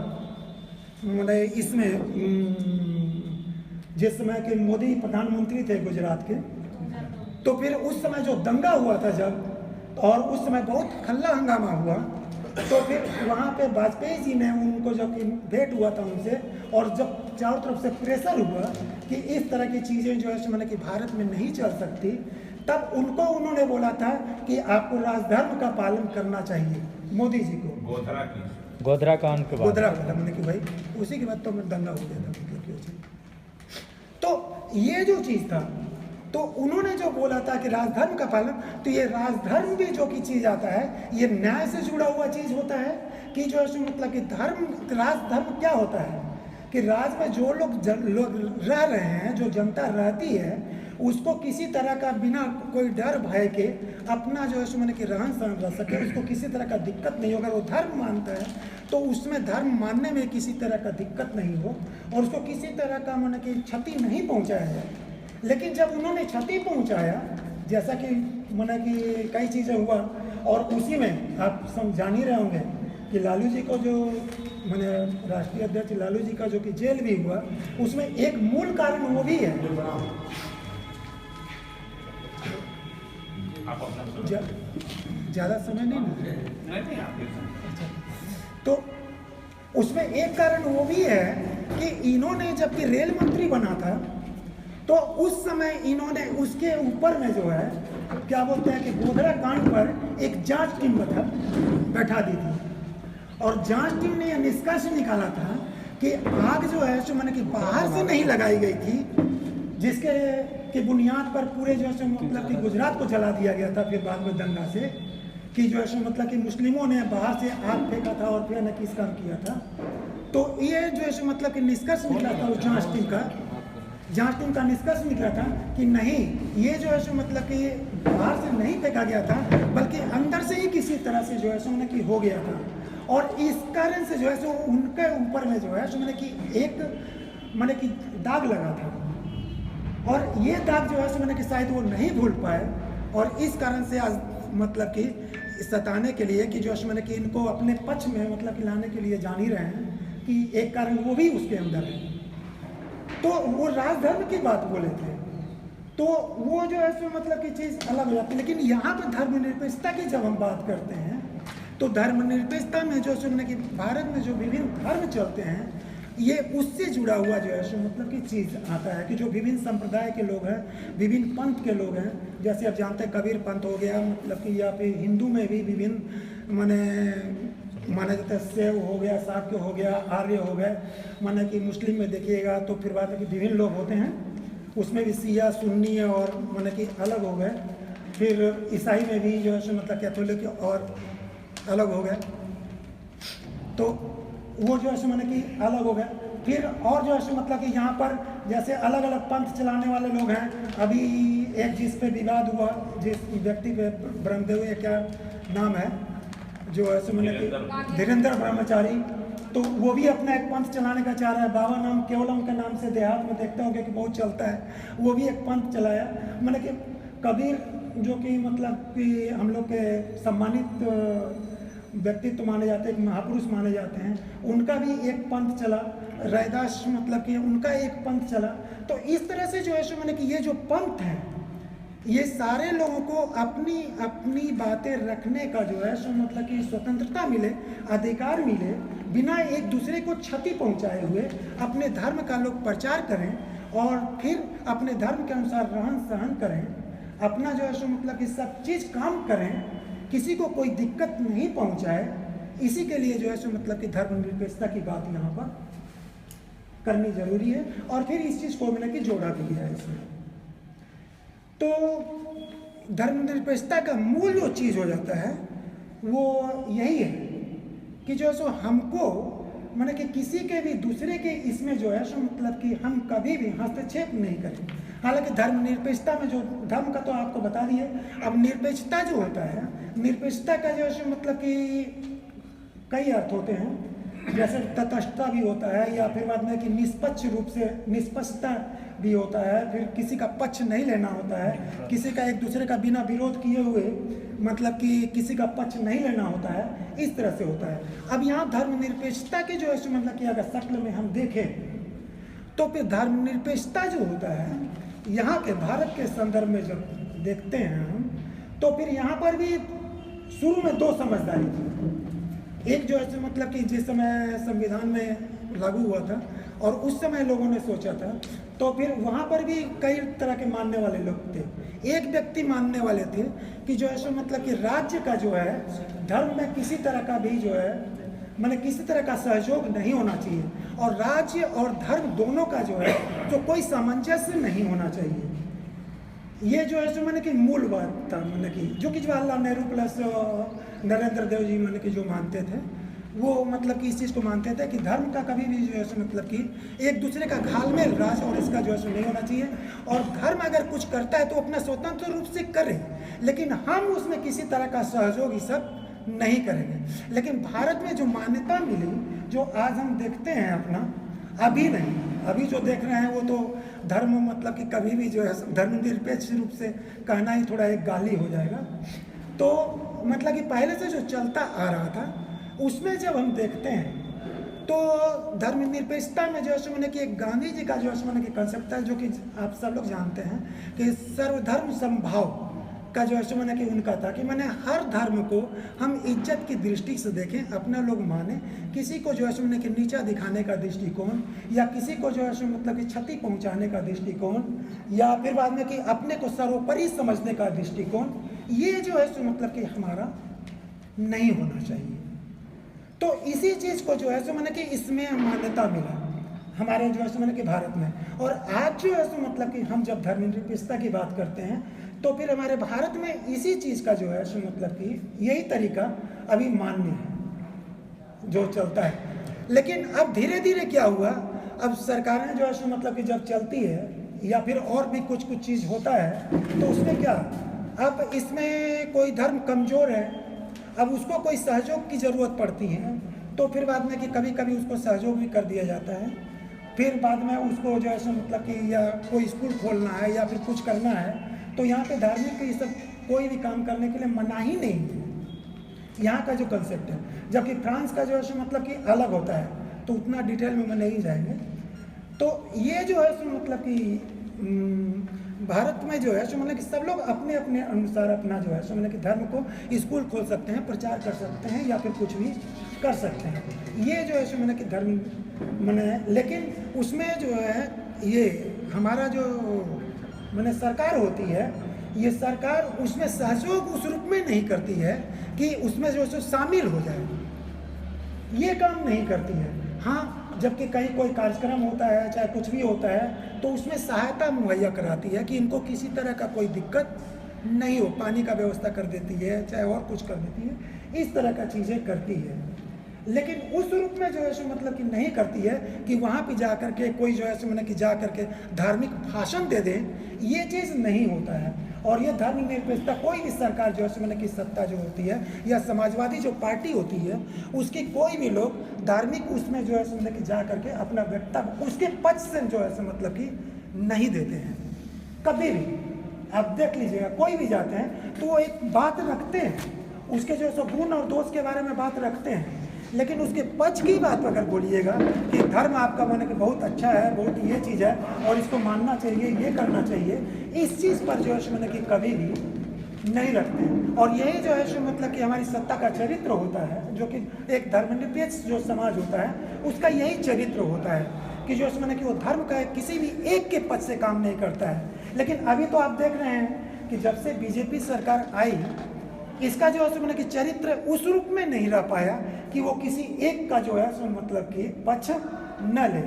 मतलब इसमें जिस समय के मोदी प्रधानमंत्री थे गुजरात के, तो फिर उस समय जो दंगा हुआ था जब, और उस समय बहुत हल्ला हंगामा हुआ, तो फिर वहाँ पे वाजपेयी जी ने उनको जब भेंट हुआ था उनसे, और जब चारों तरफ से प्रेशर हुआ कि इस तरह की चीज़ें जो है सो मैंने कि भारत में नहीं चल सकती, तब उनको उन्होंने बोला था कि आपको राजधर्म का पालन करना चाहिए, मोदी जी को। गोधरा कांड के बाद गोधरा वाला मैंने कि भाई उसी के बाद तो मैं दंगा हो गया था, मतलब कि उसी। तो ये जो चीज़ था, तो उन्होंने जो बोला था कि राजधर्म का पालन, तो ये राजधर्म भी जो की चीज़ आता है, ये न्याय से जुड़ा हुआ चीज़ होता है कि जो है मतलब कि राजधर्म क्या होता है कि राज में जो लोग रह रहे हैं, जो जनता रहती है, उसको किसी तरह का बिना कोई डर भय के अपना जो है सो मैंने कि रहन सहन रह सके, उसको किसी तरह का दिक्कत नहीं हो। अगर वो धर्म मानता है तो उसमें धर्म मानने में किसी तरह का दिक्कत नहीं हो और उसको किसी तरह का मैंने कि क्षति नहीं पहुंचाया जाए। लेकिन जब उन्होंने क्षति पहुंचाया, जैसा कि मैंने कि कई चीज़ें हुआ, और उसी में आप जान ही रहे होंगे कि लालू जी को जो मैंने राष्ट्रीय अध्यक्ष लालू जी का जो कि जेल भी हुआ, उसमें एक मूल कारण वो भी है। ज़्यादा समय नहीं, तो उसमें एक कारण वो भी है कि इन्होंने जबकि रेल मंत्री बना था, तो उस समय इन्होंने उसके ऊपर में जो है क्या बोलते हैं कि गोधरा कांड पर एक जांच टीम बैठा दी थी, और जांच टीम ने यह निष्कर्ष निकाला था कि आग जो है सो मैंने कि बाहर से नहीं लगाई गई थी, जिसके की बुनियाद पर पूरे जो है मतलब कि गुजरात को जला दिया गया था फिर बाद में दंगा से, कि जो है मतलब कि मुस्लिमों ने बाहर से आग फेंका था और फिर न किस काम किया था। तो ये जो है मतलब कि निष्कर्ष निकला था उस जांच टीम का निष्कर्ष निकला था कि नहीं, ये जो है मतलब कि बाहर से नहीं फेंका गया था, बल्कि अंदर से ही किसी तरह से जो है कि हो गया था। और इस कारण से जो है सो उनके ऊपर में जो है सो मैंने कि एक मैंने कि दाग लगा था, और ये दाग जो है सो मैंने कि शायद वो नहीं भूल पाए, और इस कारण से आज मतलब कि सताने के लिए कि जो है मैंने कि इनको अपने पक्ष में मतलब कि लाने के लिए जान ही रहे हैं कि एक कारण वो भी उसके अंदर है। तो वो राजधर्म की बात बोले थे, तो वो जो है सो मतलब की चीज़ अलग हो जाती है। लेकिन यहाँ पर धर्मनिरपेक्षता की जब हम बात करते हैं, तो धर्मनिरपेक्षता में जो सुनने की भारत में जो विभिन्न धर्म चलते हैं, ये उससे जुड़ा हुआ जो है सो मतलब की चीज़ आता है कि जो विभिन्न संप्रदाय के लोग हैं, विभिन्न पंथ के लोग हैं, जैसे आप जानते हैं कबीर पंथ हो गया, मतलब कि या फिर हिंदू में भी विभिन्न माना जाता है, शैव हो गया, शाक्य हो गया, आर्य हो गए, माना कि मुस्लिम में देखिएगा तो फिर बात है कि विभिन्न लोग होते हैं, उसमें भी सिया सुन्नी और माना कि अलग हो गए। फिर ईसाई में भी जो है सो मतलब कैथोलिक और अलग हो गए, तो वो जो है सो मैंने कि अलग हो गया। फिर और जो है सो मतलब कि यहाँ पर जैसे अलग अलग पंथ चलाने वाले लोग हैं, अभी एक जिस पे विवाद हुआ, जिस व्यक्ति पे ब्रह्मदेव या क्या नाम है, जो है सो मैंने कि धीरेन्द्र ब्रह्मचारी, तो वो भी अपना एक पंथ चलाने का चाह रहा है। बाबा नाम केवलम के नाम से देहात में देखते होंगे कि बहुत चलता है, वो भी एक पंथ चलाया। मैंने कि कबीर जो कि मतलब कि हम लोग के सम्मानित व्यक्तित्व माने जाते हैं, महापुरुष माने जाते हैं, उनका भी एक पंथ चला। रैदास मतलब कि उनका एक पंथ चला। तो इस तरह से जो है सो मैंने कि ये जो पंथ है, ये सारे लोगों को अपनी अपनी बातें रखने का जो है सो मतलब कि स्वतंत्रता मिले, अधिकार मिले, बिना एक दूसरे को क्षति पहुंचाए हुए अपने धर्म का लोग प्रचार करें और फिर अपने धर्म के अनुसार रहन सहन करें, अपना जो है सो मतलब कि सब चीज़ काम करें, किसी को कोई दिक्कत नहीं पहुंचाए। इसी के लिए जो है सो मतलब कि धर्मनिरपेक्षता की बात यहाँ पर करनी जरूरी है। और फिर इस चीज़ को मैंने कि जोड़ा भी गया है इसमें। तो धर्मनिरपेक्षता का मूल जो चीज़ हो जाता है वो यही है कि जो है सो हमको मैंने कि किसी के भी दूसरे के इसमें जो है सो मतलब कि हम कभी भी हस्तक्षेप नहीं करें। हालांकि धर्मनिरपेक्षता में जो धर्म का तो आपको बता दिए, अब निरपेक्षता जो होता है, निरपेक्षता का जो है सो मतलब कि कई अर्थ होते हैं, जैसे तटस्थता भी होता है, या फिर बाद में कि निष्पक्ष रूप से निष्पक्षता भी होता है, फिर किसी का पक्ष नहीं लेना होता है, किसी का एक दूसरे का बिना विरोध किए हुए मतलब कि किसी का पक्ष नहीं लेना होता है, इस तरह से होता है। अब यहाँ धर्मनिरपेक्षता के जो है सो मतलब कि अगर शक्ल में हम देखें तो फिर धर्मनिरपेक्षता जो होता है यहाँ के भारत के संदर्भ में जब देखते हैं हम, तो फिर यहाँ पर भी शुरू में दो समझदारी थी। एक जो है मतलब कि जिस समय संविधान में लागू हुआ था और उस समय लोगों ने सोचा था, तो फिर वहाँ पर भी कई तरह के मानने वाले लोग थे। एक व्यक्ति मानने वाले थे कि जो है सो मतलब कि राज्य का जो है धर्म में किसी तरह का भी जो है मैंने किसी तरह का सहयोग नहीं होना चाहिए, और राज्य और धर्म दोनों का जो है तो कोई सामंजस्य नहीं होना चाहिए। ये जो है सो मैंने कि मूल बात था, मैंने कि जो कि जवाहरलाल नेहरू प्लस नरेंद्र देव जी मैंने कि जो मानते थे, वो मतलब कि इस चीज़ को मानते थे कि धर्म का कभी भी जो है सो मतलब कि एक दूसरे का घालमेल राज और इसका जो है सो नहीं होना चाहिए, और धर्म अगर कुछ करता है तो अपना स्वतंत्र रूप से करे, लेकिन हम उसमें किसी तरह का सहयोग ये सब नहीं करेंगे। लेकिन भारत में जो मान्यता मिली, जो आज हम देखते हैं अपना, अभी नहीं, अभी जो देख रहे हैं वो तो धर्म मतलब कि कभी भी जो है धर्मनिरपेक्ष रूप से कहना ही थोड़ा एक गाली हो जाएगा। तो मतलब कि पहले से जो चलता आ रहा था उसमें जब हम देखते हैं तो धर्मनिरपेक्षता में जो है मैंने कि एक गांधी जी का जो है मैंने कि कंसेप्ट है, जो कि आप सब लोग जानते हैं कि सर्वधर्म समभाव का जो है मैंने कि उनका था कि मैंने हर धर्म को हम इज्जत की दृष्टि से देखें, अपना लोग माने, किसी को जो है मैंने कि नीचा दिखाने का दृष्टिकोण या किसी को जो है मतलब कि क्षति पहुंचाने का दृष्टिकोण या फिर बाद में कि अपने को सर्वोपरि समझने का दृष्टिकोण, ये जो है मतलब कि हमारा नहीं होना चाहिए। तो इसी चीज़ को जो है सो मैंने कि इसमें मान्यता मिला हमारे जो है सो मैंने कि भारत में। और आज जो है सो मतलब कि हम जब धर्मनिरपेक्षता की बात करते हैं तो फिर हमारे भारत में इसी चीज़ का जो है सो मतलब कि यही तरीका अभी मान्य है जो चलता है। लेकिन अब धीरे धीरे क्या हुआ, अब सरकारें जो है सो मतलब कि जब चलती है या फिर और भी कुछ चीज़ होता है तो उसमें क्या, अब इसमें कोई धर्म कमज़ोर है, अब उसको कोई सहयोग की ज़रूरत पड़ती है, तो फिर बाद में कि कभी कभी उसको सहयोग भी कर दिया जाता है। फिर बाद में उसको जो है मतलब कि या कोई स्कूल खोलना है या फिर कुछ करना है, तो यहाँ पे धार्मिक ये सब कोई भी काम करने के लिए मना ही नहीं है, यहाँ का जो कंसेप्ट है। जबकि फ्रांस का जो है मतलब कि अलग होता है, तो उतना डिटेल में नहीं जाएंगे। तो ये जो है मतलब कि भारत में जो है सो मतलब कि सब लोग अपने अपने अनुसार अपना जो है सो मतलब कि धर्म को स्कूल खोल सकते हैं, प्रचार कर सकते हैं या फिर कुछ भी कर सकते हैं। ये जो है सो मतलब कि धर्म मैंने, लेकिन उसमें जो है ये हमारा जो मैंने सरकार होती है, ये सरकार उसमें सहयोग उस रूप में नहीं करती है कि उसमें जो है सो शामिल हो जाए, ये काम नहीं करती है। हाँ, जबकि कहीं कोई कार्यक्रम होता है चाहे कुछ भी होता है तो उसमें सहायता मुहैया कराती है कि इनको किसी तरह का कोई दिक्कत नहीं हो, पानी का व्यवस्था कर देती है, चाहे और कुछ कर देती है, इस तरह का चीज़ें करती है। लेकिन उस रूप में जो है सो मतलब कि नहीं करती है कि वहाँ पे जा कर के कोई जो है सो मतलब कि जा कर के धार्मिक भाषण दे दे, ये चीज़ नहीं होता है। और ये धर्मनिरपेक्षता कोई भी सरकार जो है सो मतलब कि सत्ता जो होती है या समाजवादी जो पार्टी होती है, उसके कोई भी लोग धार्मिक उसमें जो है सो मतलब कि जा कर के अपना वक्तव्य उसके पक्ष से जो है सो मतलब कि नहीं देते हैं कभी भी। आप देख लीजिएगा, कोई भी जाते हैं तो वो एक बात रखते हैं, उसके जो है सो गुण और दोष के बारे में बात रखते हैं, लेकिन उसके पक्ष की बात अगर बोलिएगा कि धर्म आपका माने कि बहुत अच्छा है, बहुत ये चीज़ है और इसको मानना चाहिए, ये करना चाहिए, इस चीज़ पर जो है मैंने कि कभी भी नहीं रखते हैं। और यही जो है मतलब कि हमारी सत्ता का चरित्र होता है, जो कि एक धर्मनिरपेक्ष जो समाज होता है उसका यही चरित्र होता है कि जो मैंने कि वो धर्म का किसी भी एक के पक्ष से काम नहीं करता है। लेकिन अभी तो आप देख रहे हैं कि जब से बीजेपी सरकार आई, इसका जो है मैंने कि चरित्र उस रूप में नहीं रह पाया कि वो किसी एक का जो है सो मतलब कि पक्ष न ले।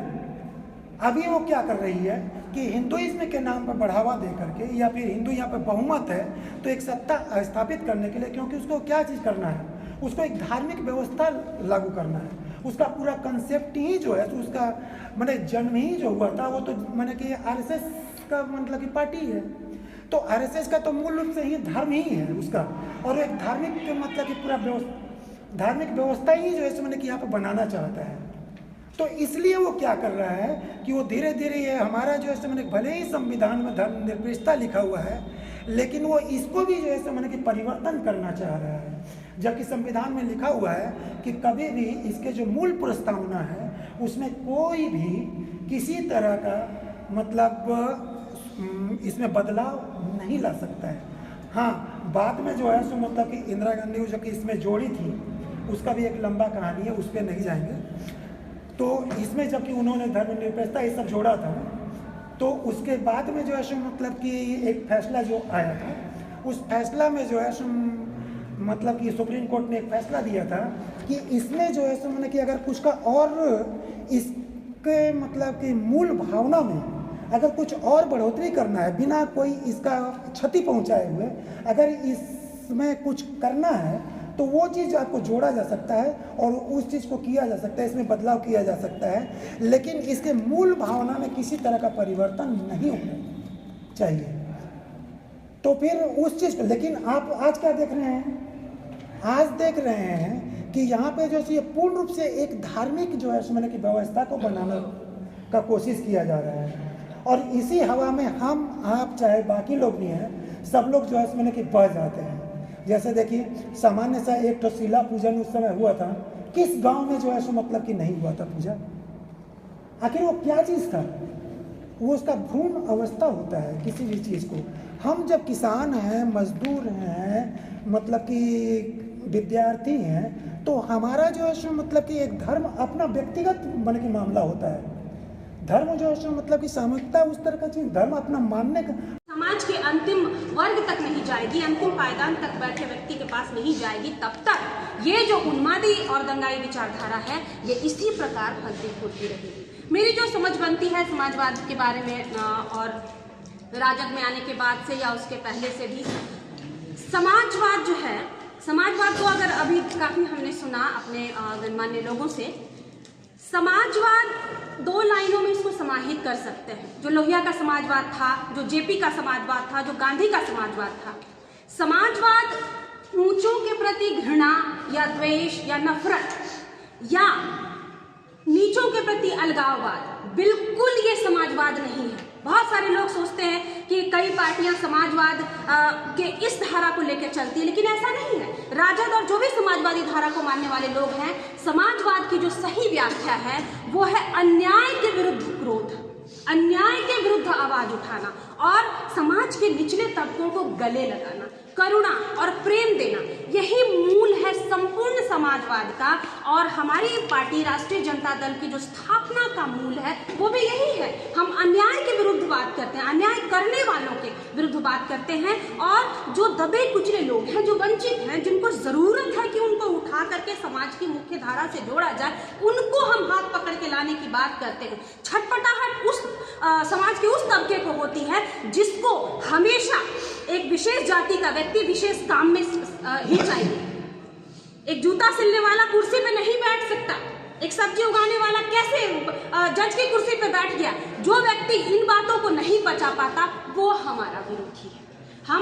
अभी वो क्या कर रही है कि हिंदुइज्म के नाम पर बढ़ावा दे करके या फिर हिंदू यहाँ पर बहुमत है तो एक सत्ता स्थापित करने के लिए, क्योंकि उसको क्या चीज़ करना है, उसको एक धार्मिक व्यवस्था लागू करना है। उसका पूरा कंसेप्ट ही जो है तो उसका मैंने जन्म ही जो हुआ था वो तो मैंने कि आरएसएस का मतलब की पार्टी है, तो आरएसएस का तो मूल रूप से ही धर्म ही है उसका, और एक धार्मिक मतलब कि पूरा धार्मिक व्यवस्था ही जो है मैंने कि यहाँ पर बनाना चाहता है। तो इसलिए वो क्या कर रहा है कि वो धीरे धीरे ये हमारा जो है मैंने भले ही संविधान में धर्मनिरपेक्षता लिखा हुआ है, लेकिन वो इसको भी जो है मैंने कि परिवर्तन करना चाह रहा है। जबकि संविधान में लिखा हुआ है कि कभी भी इसके जो मूल प्रस्तावना है उसमें कोई भी किसी तरह का मतलब इसमें बदलाव नहीं ला सकता है। हाँ, बाद में जो है सो मतलब कि इंदिरा गांधी जो कि इसमें जोड़ी थी, उसका भी एक लंबा कहानी है, उस पर नहीं जाएंगे। तो इसमें जबकि उन्होंने धर्मनिरपेक्षता ये सब जोड़ा था, तो उसके बाद में जो है सो मतलब कि एक फैसला जो आया था, उस फैसला में जो है सो मतलब कि सुप्रीम कोर्ट ने एक फैसला दिया था कि इसमें जो है सो मैंने कि अगर कुछ का और इसके मतलब कि मूल भावना में अगर कुछ और बढ़ोतरी करना है बिना कोई इसका क्षति पहुंचाए हुए, अगर इसमें कुछ करना है तो वो चीज़ आपको जोड़ा जा सकता है और उस चीज़ को किया जा सकता है, इसमें बदलाव किया जा सकता है, लेकिन इसके मूल भावना में किसी तरह का परिवर्तन नहीं होना चाहिए। तो फिर उस चीज़ को, लेकिन आप आज क्या देख रहे हैं, आज देख रहे हैं कि यहाँ पे जो ये पूर्ण रूप से एक धार्मिक जो है मैंने की व्यवस्था को बनाने का कोशिश किया जा रहा है, और इसी हवा में हम आप चाहे बाकी लोग भी हैं, सब लोग जो है मैंने कि बह जाते हैं। जैसे देखिए सामान्य सा एक तो शिला पूजन उस समय हुआ था, किस गांव में जो है सो मतलब कि नहीं हुआ था पूजा? आखिर वो क्या चीज़ था? वो उसका भ्रूण अवस्था होता है किसी भी चीज़ को। हम जब किसान हैं, मजदूर हैं, मतलब कि विद्यार्थी हैं, तो हमारा जो है सो मतलब कि एक धर्म अपना व्यक्तिगत बन के मामला होता है। धर्म जो है सो मतलब कि सामूहिकता उस तरह का चीज़, धर्म अपना मानने का समाज के अंतिम वर्ग तक नहीं जाएगी, अंतिम पायदान तक बैठे व्यक्ति के पास नहीं जाएगी, तब तक ये जो उन्मादी और दंगाई विचारधारा है ये इसी प्रकार फलती फूलती रहेगी। मेरी जो समझ बनती है समाजवाद के बारे में और राजग में आने के बाद से या उसके पहले से भी, समाजवाद जो है, समाजवाद को अगर अभी काफ़ी हमने सुना अपने गणमान्य लोगों से, समाजवाद 2 लाइनों में इसको समाहित कर सकते हैं। जो लोहिया का समाजवाद था, जो जेपी का समाजवाद था, जो गांधी का समाजवाद था। समाजवाद ऊंचों के प्रति घृणा या द्वेष या नफरत या नीचों के प्रति अलगाववाद, बिल्कुल ये समाजवाद नहीं है। बहुत सारे लोग सोचते हैं कि कई पार्टियां समाजवाद के इस धारा को लेकर चलती है, लेकिन ऐसा नहीं है। राजद और जो भी समाजवादी धारा को मानने वाले लोग हैं, समाजवाद की जो सही व्याख्या है वो है अन्याय के विरुद्ध क्रोध, अन्याय के विरुद्ध आवाज उठाना और समाज के निचले तबकों को गले लगाना, करुणा और प्रेम देना, यही मूल है संपूर्ण समाजवाद का। और हमारी पार्टी राष्ट्रीय जनता दल की जो स्थापना का मूल है वो भी यही है। हम अन्याय के विरुद्ध बात करते हैं, अन्याय करने वालों के विरुद्ध बात करते हैं, और जो दबे कुचले लोग हैं, जो वंचित हैं, जिनको जरूरत है कि उनको उठा करके समाज की मुख्य धारा से जोड़ा जाए, उनको हम हाथ पकड़ के लाने की बात करते हैं। छटपटाहट उस समाज के उस तबके को होती है जिसको हमेशा एक विशेष जाति का व्यक्ति विशेष काम में ही चाहिए। एक जूता सिलने वाला कुर्सी पे नहीं बैठ सकता, एक सब्जी उगाने वाला कैसे जज की कुर्सी पे बैठ गया। जो व्यक्ति इन बातों को नहीं बचा पाता वो हमारा विरोधी है। हम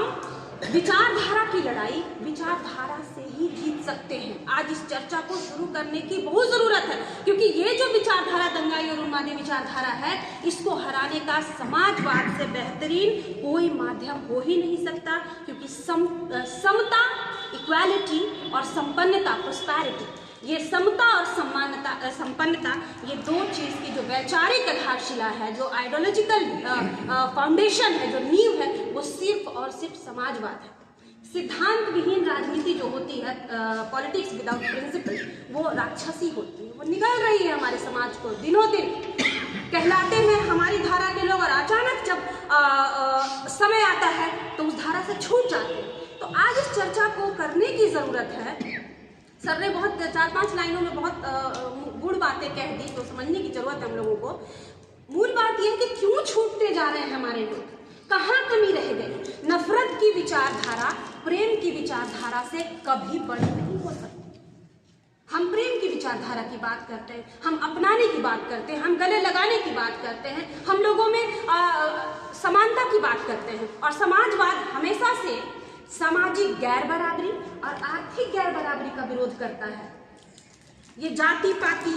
विचारधारा की लड़ाई विचारधारा से ही जीत सकते हैं। आज इस चर्चा को शुरू करने की बहुत जरूरत है, क्योंकि ये जो विचारधारा दंगाई और उन्मादी विचारधारा है, इसको हराने का समाजवाद से बेहतरीन कोई माध्यम हो ही नहीं सकता। क्योंकि समता, इक्वालिटी और संपन्नता, प्रोस्पेरिटी, ये समता और संपन्नता, ये 2 चीज की जो वैचारिक आधारशिला है, जो आइडियोलॉजिकल फाउंडेशन है, जो नींव है, वो सिर्फ और सिर्फ समाजवाद है। सिद्धांत विहीन राजनीति जो होती है, पॉलिटिक्स विदाउट प्रिंसिपल, वो राक्षसी होती है। वो निगल रही है हमारे समाज को दिनों दिन। कहलाते हैं हमारी धारा के लोग और अचानक जब समय आता है तो उस धारा से छूट जाते हैं। तो आज इस चर्चा को करने की जरूरत है। सर ने बहुत 4-5 लाइनों में बहुत गुड़ बातें कह दी, तो समझने की जरूरत है हम लोगों को। मूल बात यह है कि क्यों छूटते जा रहे हैं हमारे लोग, कहाँ कमी रह गई। नफरत की विचारधारा प्रेम की विचारधारा से कभी बड़ी नहीं हो सकती। हम प्रेम की विचारधारा की बात करते हैं, हम अपनाने की बात करते हैं, हम गले लगाने की बात करते हैं, हम लोगों में समानता की बात करते हैं। और समाजवाद हमेशा से सामाजिक गैर बराबरी और आर्थिक गैर बराबरी का विरोध करता है। ये जाति पाति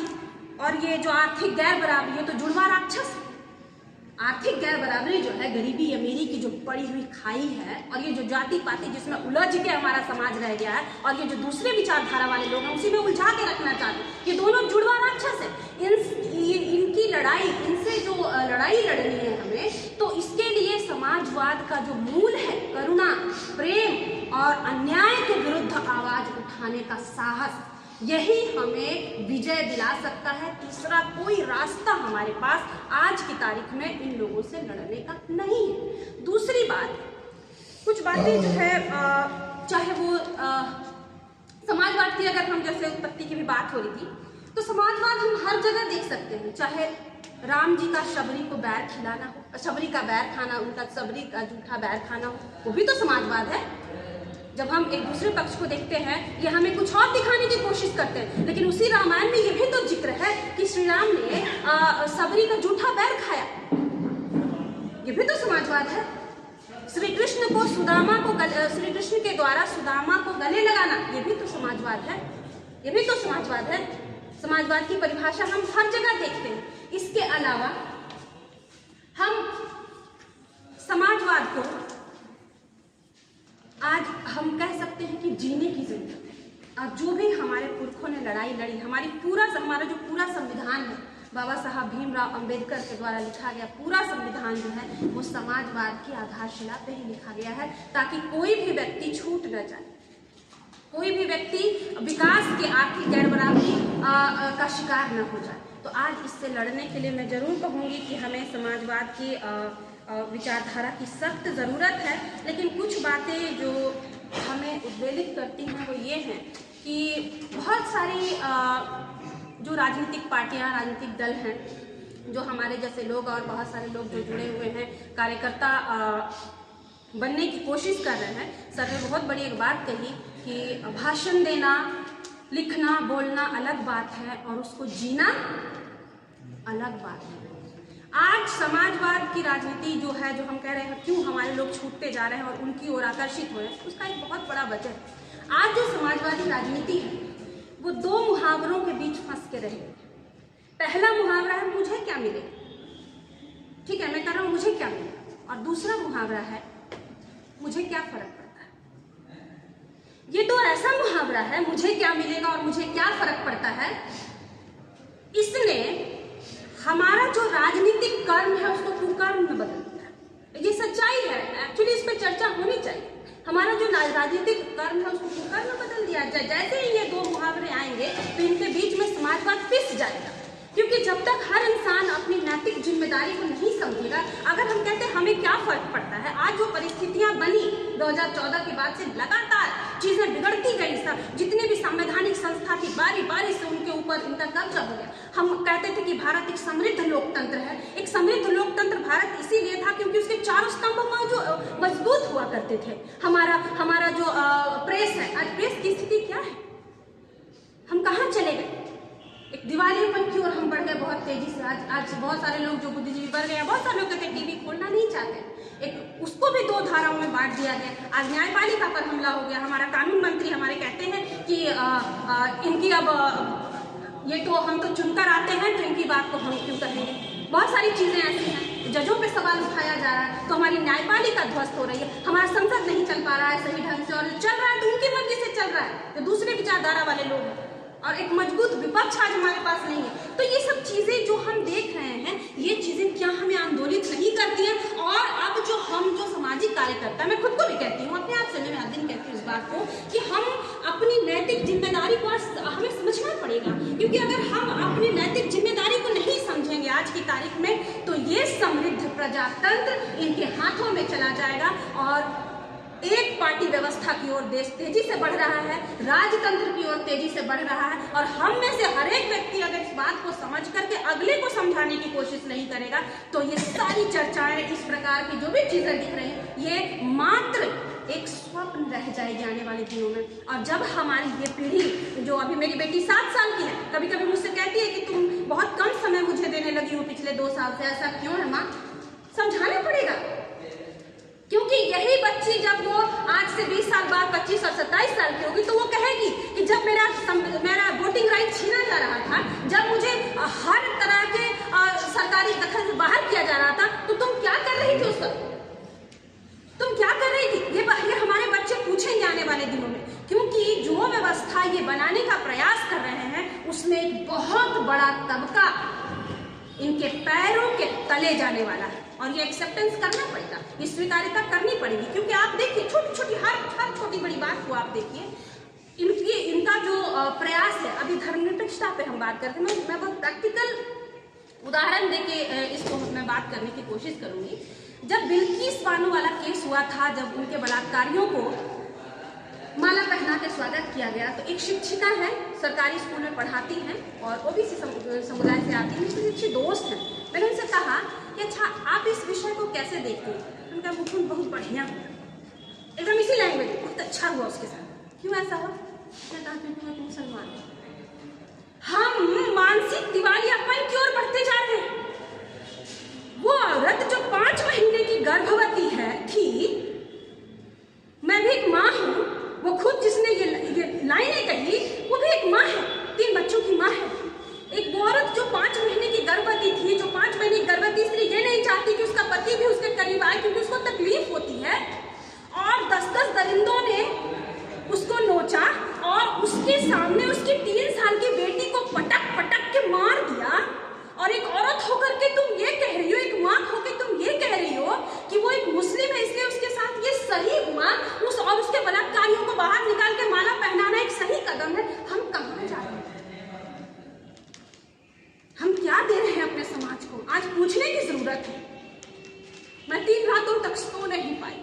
और ये जो आर्थिक गैर बराबरी है तो जुड़वा राक्षस। आर्थिक गैर बराबरी जो है, गरीबी अमीरी की जो पड़ी हुई खाई है, और ये जो जाति पाति जिसमें उलझ के हमारा समाज रह गया है, और ये जो दूसरे विचारधारा वाले लोग हैं उसी में उलझा के रखना चाहते हैं, ये दोनों जुड़वा राक्षस है। इनकी लड़ाई, इनसे जो लड़ाई लड़नी है हमें, तो इसके लिए समाजवाद का जो मूल है, करुणा, प्रेम और अन्याय के विरुद्ध आवाज उठाने का साहस, यही हमें विजय दिला सकता है। तीसरा कोई रास्ता हमारे पास आज की तारीख में इन लोगों से लड़ने का नहीं है। दूसरी बात, कुछ बातें जो है चाहे वो समाजवाद की अगर हम जैसे उत्पत्ति की भी बात हो रही थी, तो समाजवाद हम हर जगह देख सकते हैं। चाहे राम जी का शबरी को बैर खिलाना हो, शबरी का बैर खाना, उनका शबरी का जूठा बैर खाना हो, वो भी तो समाजवाद है। जब हम एक दूसरे पक्ष को देखते हैं, ये हमें कुछ और दिखाने की कोशिश करते हैं, लेकिन उसी रामायण में ये भी तो जिक्र है कि श्री राम ने शबरी का जूठा बैर खाया, ये भी तो समाजवाद है। श्री कृष्ण श्री कृष्ण के द्वारा सुदामा को गले लगाना, ये भी तो समाजवाद है, ये भी तो समाजवाद है। समाजवाद की परिभाषा हम हर जगह देखते हैं। इसके अलावा हम समाजवाद को आज हम कह सकते हैं कि जीने की जरूरत है। अब जो भी हमारे पुरखों ने लड़ाई लड़ी, हमारा जो पूरा संविधान है, बाबा साहब भीमराव अंबेडकर के द्वारा लिखा गया पूरा संविधान जो है वो समाजवाद की आधारशिला पे ही लिखा गया है, ताकि कोई भी व्यक्ति छूट न जाए, कोई भी व्यक्ति विकास के आर्थिक गैरबराबरी का शिकार न हो जाए। तो आज इससे लड़ने के लिए मैं जरूर कहूँगी कि हमें समाजवाद की विचारधारा की सख्त ज़रूरत है। लेकिन कुछ बातें जो हमें उद्वेलित करती हैं वो ये हैं कि बहुत सारी जो राजनीतिक पार्टियां, राजनीतिक दल हैं, जो हमारे जैसे लोग और बहुत सारे लोग जो जुड़े हुए हैं, कार्यकर्ता बनने की कोशिश कर रहे हैं। सर ने बहुत बड़ी एक बात कही कि भाषण देना, लिखना, बोलना अलग बात है और उसको जीना अलग बात है। आज समाजवाद की राजनीति जो है, जो हम कह रहे हैं क्यों हमारे लोग छूटते जा रहे हैं और उनकी ओर आकर्षित हो रहे हैं, उसका एक बहुत बड़ा वजह है। आज जो समाजवादी राजनीति है वो दो मुहावरों के बीच फंस के रहे। पहला मुहावरा है मुझे क्या मिलेगा, ठीक है मैं कर रहा हूँ मुझे क्या मिलेगा, और दूसरा मुहावरा है मुझे क्या फर्क पड़ता है। ये तो ऐसा मुहावरा है मुझे क्या मिलेगा और मुझे क्या फर्क पड़ता है, इसने हमारा जो राजनीतिक कर्म है उसको कुकर्म में बदल दिया। ये सच्चाई है, एक्चुअली इस पर चर्चा होनी चाहिए। हमारा जो राजनीतिक कर्म है उसको कुकर्म में बदल दिया जाए। जैसे ही ये दो मुहावरे आएंगे तो इनके बीच में समाजवाद पिस जाएगा, क्योंकि जब तक हर इंसान अपनी नैतिक जिम्मेदारी को नहीं समझेगा, अगर हम कहते हैं हमें क्या फर्क पड़ता है, आज जो परिस्थितियां बनी 2014 के बाद से लगातार चीजें बिगड़ती गई, सब जितने भी संवैधानिक संस्था की बारी बारी से उनके ऊपर इनका कब्जा हो गया। हम कहते थे कि भारत एक समृद्ध लोकतंत्र है। एक समृद्ध लोकतंत्र भारत इसीलिए था क्योंकि उसके चारों स्तंभ जो मजबूत हुआ करते थे। हमारा जो प्रेस है, आज प्रेस की स्थिति क्या है, हम कहाँ चले गए, एक दिवालियेपन की ओर हम बढ़ गए बहुत तेजी से। आज बहुत सारे लोग जो बुद्धिजीवी बढ़ गए हैं, बहुत सारे लोग कहते हैं टीवी खोलना नहीं चाहते, एक उसको भी दो धाराओं में बांट दिया गया। आज न्यायपालिका पर हमला हो गया। हमारा कानून मंत्री हमारे कहते हैं कि इनकी अब ये तो हम तो चुनकर आते हैं तो इनकी बात को हम क्यों कहेंगे। बहुत सारी चीजें ऐसी हैं, जजों पे सवाल उठाया जा रहा है, तो हमारी न्यायपालिका ध्वस्त हो रही है, हमारा संसद नहीं चल पा रहा है सही ढंग से, और चल रहा है तो उनकी मर्जी से चल रहा है, तो दूसरे विचारधारा वाले लोग हैं, और एक मजबूत विपक्ष आज हमारे पास नहीं है। तो ये सब चीजें जो हम देख रहे हैं, ये चीजें क्या हमें आंदोलित नहीं करती हैं? और अब जो हम जो सामाजिक कार्यकर्ता, मैं खुद को भी कहती हूँ, अपने आप से मैं हर दिन कहती हूँ इस बात को कि हम अपनी नैतिक जिम्मेदारी को हमें समझना पड़ेगा, क्योंकि अगर हम अपनी नैतिक जिम्मेदारी को नहीं समझेंगे आज की तारीख में, तो ये समृद्ध प्रजातंत्र इनके हाथों में चला जाएगा और एक पार्टी व्यवस्था की ओर देश तेजी से बढ़ रहा है, राजतंत्र की ओर तेजी से बढ़ रहा है। और हम में से हर एक व्यक्ति अगर इस बात को समझ करके अगले को समझाने की कोशिश नहीं करेगा, तो ये सारी चर्चाएं, इस प्रकार की जो भी चीजें दिख रही हैं, ये मात्र एक स्वप्न रह जाएगी आने वाले दिनों में। और जब हमारी ये पीढ़ी, जो अभी मेरी बेटी 7 साल की है, कभी कभी मुझसे कहती है कि तुम बहुत कम समय मुझे देने लगी हो पिछले 2 साल से, ऐसा क्यों है माँ? समझाना पड़ेगा, क्योंकि यही बच्ची जब वो आज से 20 साल बाद 25 और 27 साल की होगी, तो वो कहेगी कि जब मेरा वोटिंग राइट छीना जा रहा था, जब मुझे हर तरह के सरकारी दखल से बाहर किया जा रहा था, तो तुम क्या कर रही थी उस वक्त? तुम क्या कर रही थी? ये हमारे बच्चे पूछेंगे आने वाले दिनों में, क्योंकि जो व्यवस्था ये बनाने का प्रयास कर रहे हैं, उसमें एक बहुत बड़ा तबका इनके पैरों के तले जाने वाला है, और ये एक्सेप्टेंस करना पड़ेगा, ये स्वीकार्यता करनी पड़ेगी। क्योंकि आप देखिए, छोटी छोटी हर छोटी बड़ी बात को आप देखिए, इनका जो प्रयास है, अभी धर्मनिरपेक्षता पे हम बात करते हैं, मैं बहुत प्रैक्टिकल उदाहरण देके इसको मैं बात करने की कोशिश करूंगी। जब बिल्किस बानो वाला केस हुआ था, जब उनके बलात्कारियों को माला पहना के स्वागत किया गया, तो एक शिक्षिका है, सरकारी स्कूल में पढ़ाती हैं और ओबीसी समुदाय से आती है, मेरी अच्छी दोस्त है। मैंने उनसे कहा कि अच्छा आप इस विषय को कैसे देखते हैं? उनका मुकुंद बहुत बढ़िया, एकदम इसी लैंग्वेज, बहुत अच्छा हुआ उसके साथ। क्यों ऐसा हुआ? मैं कहा क्योंकि मैं मुसलमान हूं। हम मानसिक दिवालियापन की ओर बढ़ते जा रहे हैं। वो औरत जो 5 महीने की गर्भवती है थी, मैं भी एक माँ हूँ, वो खुद जिसने ये लाइनें कही वो भी एक माँ है, 3 बच्चों की माँ है। एक वो औरत जो 5 महीने की गर्भवती थी, जो 5 महीने की गर्भवती इसलिए ये नहीं चाहती कि उसका पति भी उसके करीब आए, क्योंकि उसको तकलीफ होती है, और 10-10 दरिंदों ने उसको नोचा और उसके सामने उसकी 3 साल की बेटी को पटक पटक के मार दिया। और एक औरत होकर के तुम ये कह रही हो, एक माँ होकर तुम ये कह रही हो कि वो एक मुस्लिम है इसलिए उसके साथ ये सही हुआ, और उसके बलात्कारियों को बाहर निकाल के माला पहनाना एक सही कदम है। हम कहाँ जा रहे हैं? हम क्या दे रहे हैं अपने समाज को? आज पूछने की जरूरत है। मैं 3 रातों तक सो नहीं पाई,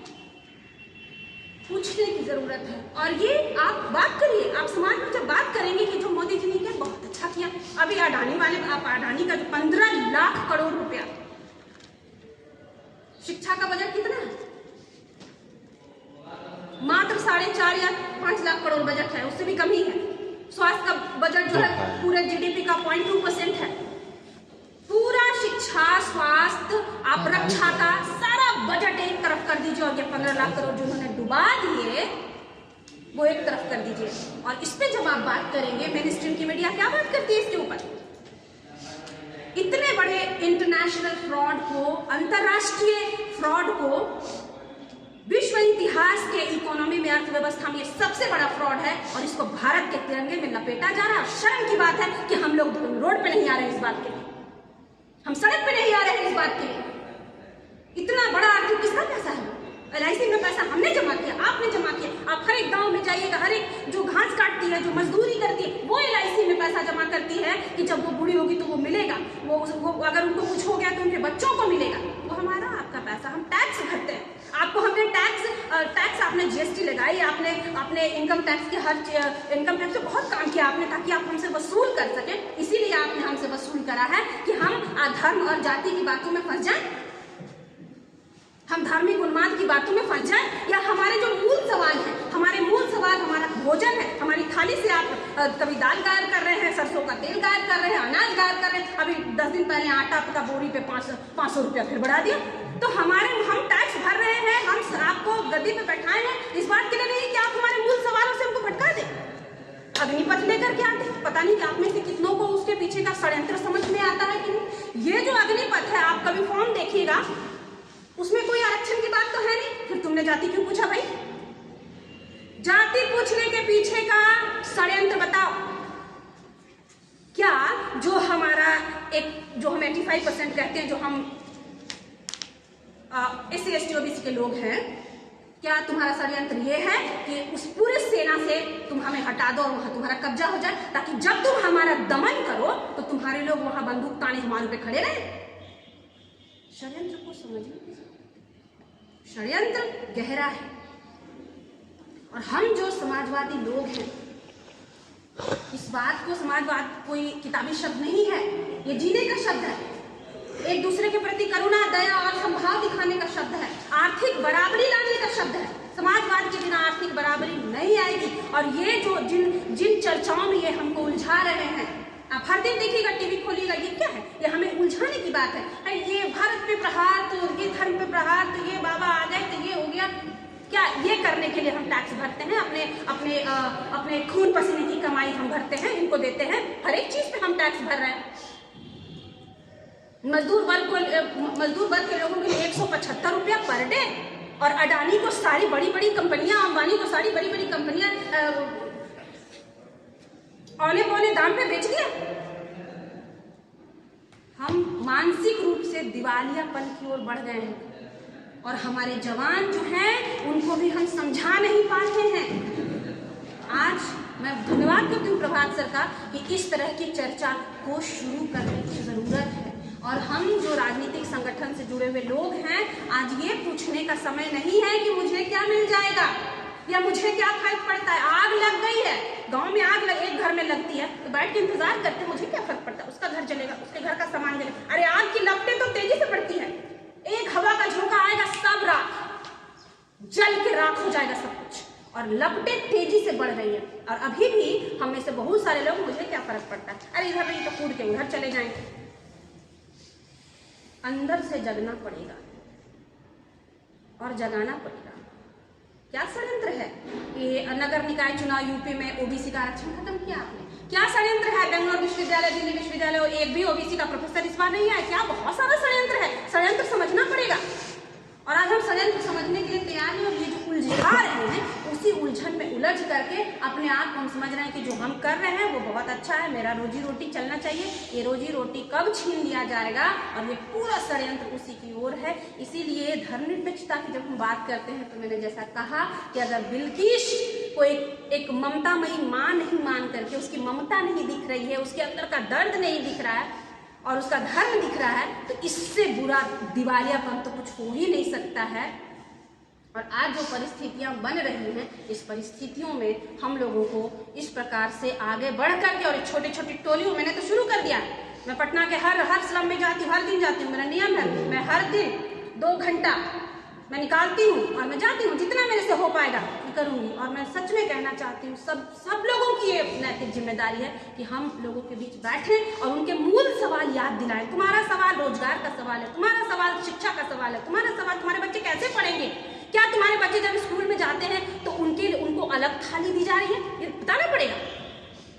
पूछने की जरूरत है। और ये आप बात करिए, आप समाज में जब बात करेंगे कि जो मोदी जी ने किया बहुत अच्छा किया। अभी अडानी वाले, आप अडानी का जो 15 लाख करोड़ रुपया, शिक्षा का बजट कितना है? मात्र 4.5 या 5 लाख करोड़ बजट है, उससे भी कम ही है। स्वास्थ्य का बजट जो है पूरे जीडीपी का 0.2% है। पूरा शिक्षा, स्वास्थ्य, आप रक्षा का सारा बजट एक तरफ कर दीजिए और ये 15 लाख करोड़ जो उन्होंने डुबा दिए वो एक तरफ कर दीजिए। और इस पे जब आप बात करेंगे, मेन स्ट्रीम की मीडिया क्या बात करती है इसके ऊपर? इतने बड़े इंटरनेशनल फ्रॉड को, अंतरराष्ट्रीय फ्रॉड को, विश्व इतिहास के इकोनॉमी में, अर्थव्यवस्था में ये सबसे बड़ा फ्रॉड है, और इसको भारत के तिरंगे में लपेटा जा रहा है। और शर्म की बात है कि हम लोग रोड पे नहीं आ रहे हैं इस बात के लिए, हम सड़क पे नहीं आ रहे हैं इस बात के लिए। इतना बड़ा आर्थिक किसका पैसा है? LIC में पैसा हमने जमा किया, आपने जमा किया। आप हर एक गांव में जाइएगा, हर एक जो घास काटती है, जो मजदूरी करती है, वो LIC में पैसा जमा करती है कि जब वो बूढ़ी होगी तो वो मिलेगा, वो अगर उनको कुछ हो गया तो उनके बच्चों को मिलेगा। वो हमारा आपका पैसा, हम टैक्स भरते हैं। आपको हमने टैक्स आपने GST लगाई, आपने इनकम टैक्स के हर इनकम टैक्स से बहुत काम किया आपने, ताकि आप हमसे वसूल कर सके। इसीलिए आपने हमसे वसूल करा है कि हम धर्म और जाति की बातों में फंस जाएं, हम धार्मिक उन्माद की बातों में फंस जाएं, या हमारे जो मूल सवाल है, हमारे मूल सवाल हमारा भोजन है। हमारी थाली से आप कभी दाल गायब कर रहे हैं, सरसों का तेल गायब कर रहे हैं, अनाज गायब कर रहे हैं। अभी 10 दिन पहले आटा का बोरी पे 500 रुपया फिर बढ़ा दिया। तो हम टैक्स भर रहे हैं, हम आपको गद्दी पे बैठाए हैं इस बात के लिए नहीं कि आप हमारे मूल सवालों से हमको भटका दें। अग्निपथ लेकर के आते, पता नहीं कि आप में से कितनों को उसके पीछे का षड्यंत्र समझ में आता है कि नहीं। ये जो अग्निपथ है, आप कभी फॉर्म देखिएगा, उसमें कोई आरक्षण की बात तो है नहीं। फिर तुमने जाति क्यों पूछा भाई? जाति पूछने के पीछे का षड्यंत्र बताओ। क्या जो हमारा जो हम 85% कहते हैं, जो हम SC ST OBC के लोग हैं, क्या तुम्हारा षड्यंत्र ये है कि उस पूरे सेना से तुम हमें हटा दो और वहां तुम्हारा कब्जा हो जाए, ताकि जब तुम हमारा दमन करो तो तुम्हारे लोग वहां बंदूक ताने हमारे पे खड़े रहे? षड्यंत्र को समझिए, षड्यंत्र गहरा है। और हम जो समाजवादी लोग हैं, इस बात को, समाजवाद कोई किताबी शब्द नहीं है, ये जीने का शब्द है। एक दूसरे के प्रति करुणा, दया और संभाव दिखाने का शब्द है। आर्थिक बराबरी लाने का शब्द है। समाजवाद के बिना आर्थिक बराबरी नहीं आएगी। और ये जो जिन चर्चाओं में ये हमको उलझा रहे हैं, आप हर दिन देखिएगा, टीवी खोलिएगा, ये क्या है? ये हमें उलझाने की बात है। ये भारत पे प्रहार, तो ये धर्म पे प्रहार, तो ये बाबा आ गए, तो ये हो गया। क्या ये करने के लिए हम टैक्स भरते हैं? अपने खून पसीने की कमाई हम भरते हैं, इनको देते हैं। हर एक चीज पे हम टैक्स भर रहे हैं। मजदूर वर्ग के लोगों के लिए 175 रुपया पर डे, और अडानी को सारी बड़ी बड़ी कंपनियां, अंबानी को सारी बड़ी बड़ी कंपनियां औने पौने दाम पे बेच दिया। हम मानसिक रूप से दिवालियापन की ओर बढ़ गए हैं, और हमारे जवान जो हैं उनको भी हम समझा नहीं पाते हैं। आज मैं धन्यवाद करती हूँ प्रभात सर का कि इस तरह की चर्चा को शुरू करने की ज़रूरत है। और हम जो राजनीतिक संगठन से जुड़े हुए लोग हैं, आज ये पूछने का समय नहीं है कि मुझे क्या मिल जाएगा या मुझे क्या फर्क पड़ता है। आग लग गई है, गांव में आग एक घर में लगती है तो बैठ के इंतजार करते, मुझे क्या फर्क पड़ता है, उसका घर जलेगा, उसके घर का सामान जलेगा। अरे आग की लपटें तो तेजी से बढ़ती है, एक हवा का झोंका आएगा, सब राख जल के राख हो जाएगा सब कुछ, और लपटें तेजी से बढ़ रही है। और अभी भी हम में से बहुत सारे लोग, मुझे क्या फर्क पड़ता है, अरे इधर नहीं तो कूद के उधर चले जाएंगे। अंदर से जगना पड़ेगा और जगाना पड़ेगा। क्या षड्यंत्र है कि नगर निकाय चुनाव यूपी में ओबीसी का आरक्षण खत्म किया आपने? क्या षड्यंत्र है बेंगलोर विश्वविद्यालय, दिल्ली विश्वविद्यालय एक भी ओबीसी का प्रोफेसर इस बार नहीं आया? क्या बहुत सारा षड्यंत्र है, षड्यंत्र समझना पड़ेगा। और आज हम षड्यंत्र समझने के लिए तैयार हैं, और ये जो उलझा रहे हैं उसी उलझन में उलझ करके अपने आप को हम समझ रहे हैं कि जो हम कर रहे हैं वो बहुत अच्छा है, मेरा रोजी रोटी चलना चाहिए। ये रोजी रोटी कब छीन लिया जाएगा, और ये पूरा षड्यंत्र उसी की ओर है। इसीलिए धर्मनिरपेक्षता की जब हम बात करते हैं तो मैंने जैसा कहा कि अगर बिल्किस को एक ममतामयी माँ नहीं मान करके, उसकी ममता नहीं दिख रही है, उसके अंदर का दर्द नहीं दिख रहा है और उसका धर्म दिख रहा है, तो इससे बुरा दिवालियापन तो कुछ हो ही नहीं सकता है। और आज जो परिस्थितियां बन रही हैं, इस परिस्थितियों में हम लोगों को इस प्रकार से आगे बढ़ करके, और छोटी छोटी टोलियों, मैंने तो शुरू कर दिया। मैं पटना के हर स्लम में जाती हूँ, हर दिन जाती हूँ, मेरा नियम है, मैं हर दिन 2 घंटा मैं निकालती हूँ और मैं जाती हूँ, जितना मेरे से हो पाएगा मैं करूँगी। और मैं सच में कहना चाहती हूँ, सब लोगों की ये नैतिक जिम्मेदारी है कि हम लोगों के बीच बैठें और उनके मूल सवाल याद दिलाएं। तुम्हारा सवाल रोजगार का सवाल है, तुम्हारा सवाल शिक्षा का सवाल है, तुम्हारा सवाल तुम्हारे बच्चे कैसे पढ़ेंगे, क्या तुम्हारे बच्चे जब स्कूल में जाते हैं तो उनको अलग थाली दी जा रही है, ये बताना पड़ेगा।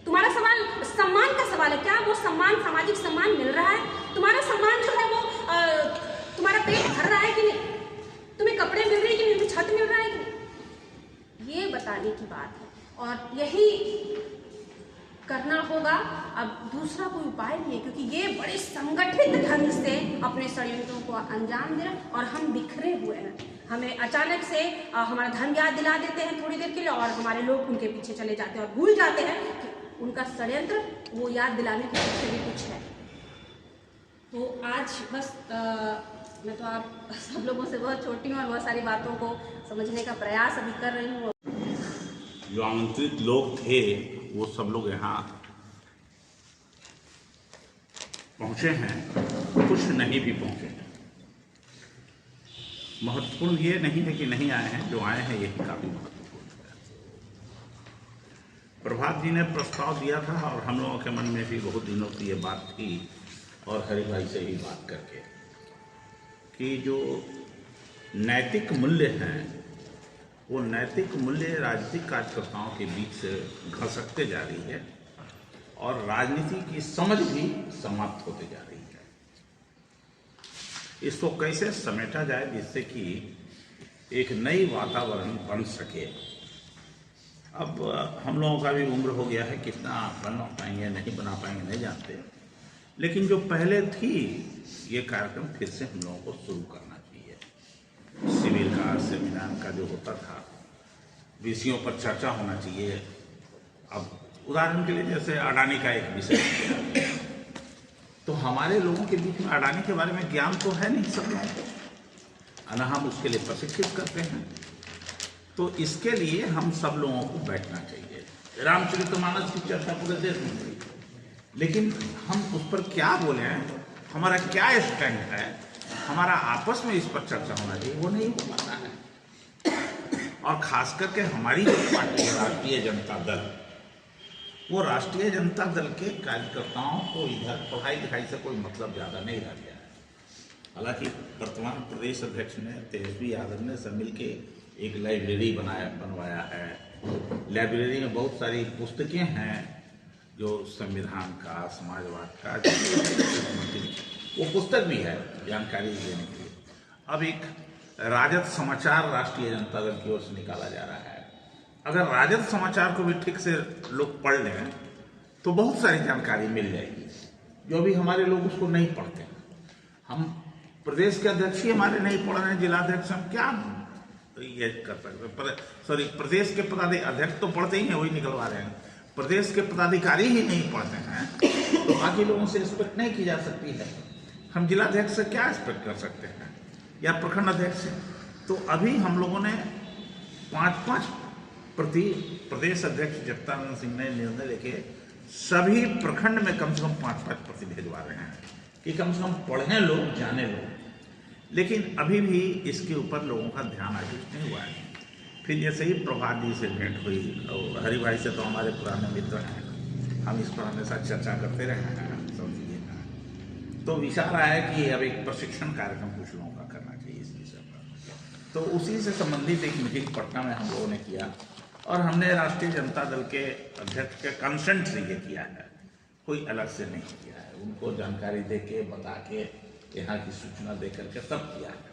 तुम्हारा सवाल सम्मान का सवाल है, क्या वो सम्मान, सामाजिक सम्मान मिल रहा है? तुम्हारा सम्मान जो है वो तुम्हारा पेट भर रहा है कि नहीं, तुम्हें कपड़े मिल रहे हैं कि नहीं, छत मिल रहा है कि नहीं, ये बताने की बात है। और यही करना होगा, अब दूसरा कोई उपाय नहीं है, क्योंकि ये बड़े संगठित ढंग से अपने षड्यंत्रों को अंजाम दे रहे हैं और हम बिखरे हुए हैं। हमें अचानक से हमारा धर्म याद दिला देते हैं थोड़ी देर के लिए, और हमारे लोग उनके पीछे चले जाते हैं और भूल जाते हैं कि उनका षड्यंत्र वो याद दिलाने के पीछे भी कुछ है। तो आज बस मैं तो आप सब लोगों से बहुत छोटी हूँ और बहुत सारी बातों को समझने का प्रयास अभी कर रही हूँ। जो आमंत्रित लोग थे वो सब लोग यहाँ पहुँचे हैं, कुछ नहीं भी पहुँचे हैं। महत्वपूर्ण ये नहीं है कि नहीं आए हैं, जो आए हैं यही काफ़ी महत्वपूर्ण है। प्रभात जी ने प्रस्ताव दिया था और हम लोगों के मन में भी बहुत दिनों से ये बात थी, और हरि भाई से ही बात करके, कि जो नैतिक मूल्य हैं वो नैतिक मूल्य राजनीतिक कार्यकर्ताओं के बीच से घसकते जा रही है और राजनीति की समझ भी समाप्त होते जा रही है। इसको कैसे समेटा जाए जिससे कि एक नई वातावरण बन सके। अब हम लोगों का भी उम्र हो गया है, कितना बना पाएंगे नहीं बना पाएंगे नहीं जानते, लेकिन जो पहले थी ये कार्यक्रम फिर से हम लोगों को शुरू करना चाहिए। शिविर का, सेमिनार का जो होता था, विषयों पर चर्चा होना चाहिए। अब उदाहरण के लिए जैसे अडानी का एक विषय, तो हमारे लोगों के बीच में अडानी के बारे में ज्ञान तो है नहीं सब लोगों को, ना हम उसके लिए प्रशिक्षित करते हैं। तो इसके लिए हम सब लोगों को बैठना चाहिए। रामचरितमानस की चर्चा पूरे देश में हुई, लेकिन हम उस पर क्या बोले हैं, हमारा क्या स्टैंड है, हमारा आपस में इस पर चर्चा होना चाहिए, वो नहीं हो पाता है। और खास करके हमारी जो पार्टी है राष्ट्रीय जनता दल, वो राष्ट्रीय जनता दल के कार्यकर्ताओं को इधर पढ़ाई लिखाई से कोई मतलब ज़्यादा नहीं रह गया है। हालांकि वर्तमान प्रदेश अध्यक्ष ने, तेजस्वी यादव ने सब मिल के एक लाइब्रेरी बनवाया है। लाइब्रेरी में बहुत सारी पुस्तकें हैं जो संविधान का, समाजवाद का, वो पुस्तक भी है जानकारी देने के लिए। अब एक राजद समाचार राष्ट्रीय जनता दल की ओर से निकाला जा रहा है। अगर राजद समाचार को भी ठीक से लोग पढ़ लें तो बहुत सारी जानकारी मिल जाएगी, जो भी हमारे लोग उसको नहीं पढ़ते हैं। हम प्रदेश के अध्यक्ष ही हमारे नहीं पढ़ रहे हैं, जिलाध्यक्ष, हम क्या ये कर सकते, सॉरी प्रदेश के पदाधिकारी, अध्यक्ष तो पढ़ते ही हैं, वही निकलवा रहे हैं, प्रदेश के पदाधिकारी ही नहीं पढ़ते हैं तो बाकी लोगों से एक्सपेक्ट नहीं की जा सकती है। हम जिलाध्यक्ष से क्या एक्सपेक्ट कर सकते हैं या प्रखंड अध्यक्ष से? तो अभी हम लोगों ने 5-5 प्रदेश अध्यक्ष जगदानंद सिंह ने निर्णय लेके सभी प्रखंड में कम से कम 5-5 प्रति भेजवा रहे हैं कि कम से कम पढ़ें लोग, जाने लोग। लेकिन अभी भी इसके ऊपर लोगों का ध्यान आकृष्ट नहीं हुआ है। फिर जैसे ही प्रभात जी से भेंट हुई और हरि भाई से तो हमारे पुराने मित्र हैं, हम इस पर हमेशा चर्चा करते रहे हैं, समझिए। तो विचार आया कि अब एक प्रशिक्षण कार्यक्रम कुछ लोगों का करना चाहिए इस विषय पर। तो उसी से संबंधित एक मीटिंग पटना में हम लोगों ने किया और हमने राष्ट्रीय जनता दल के अध्यक्ष के कंसेंट से ये किया है, कोई अलग से नहीं किया है। उनको जानकारी दे के, बता के, यहाँ की सूचना दे करके सब किया है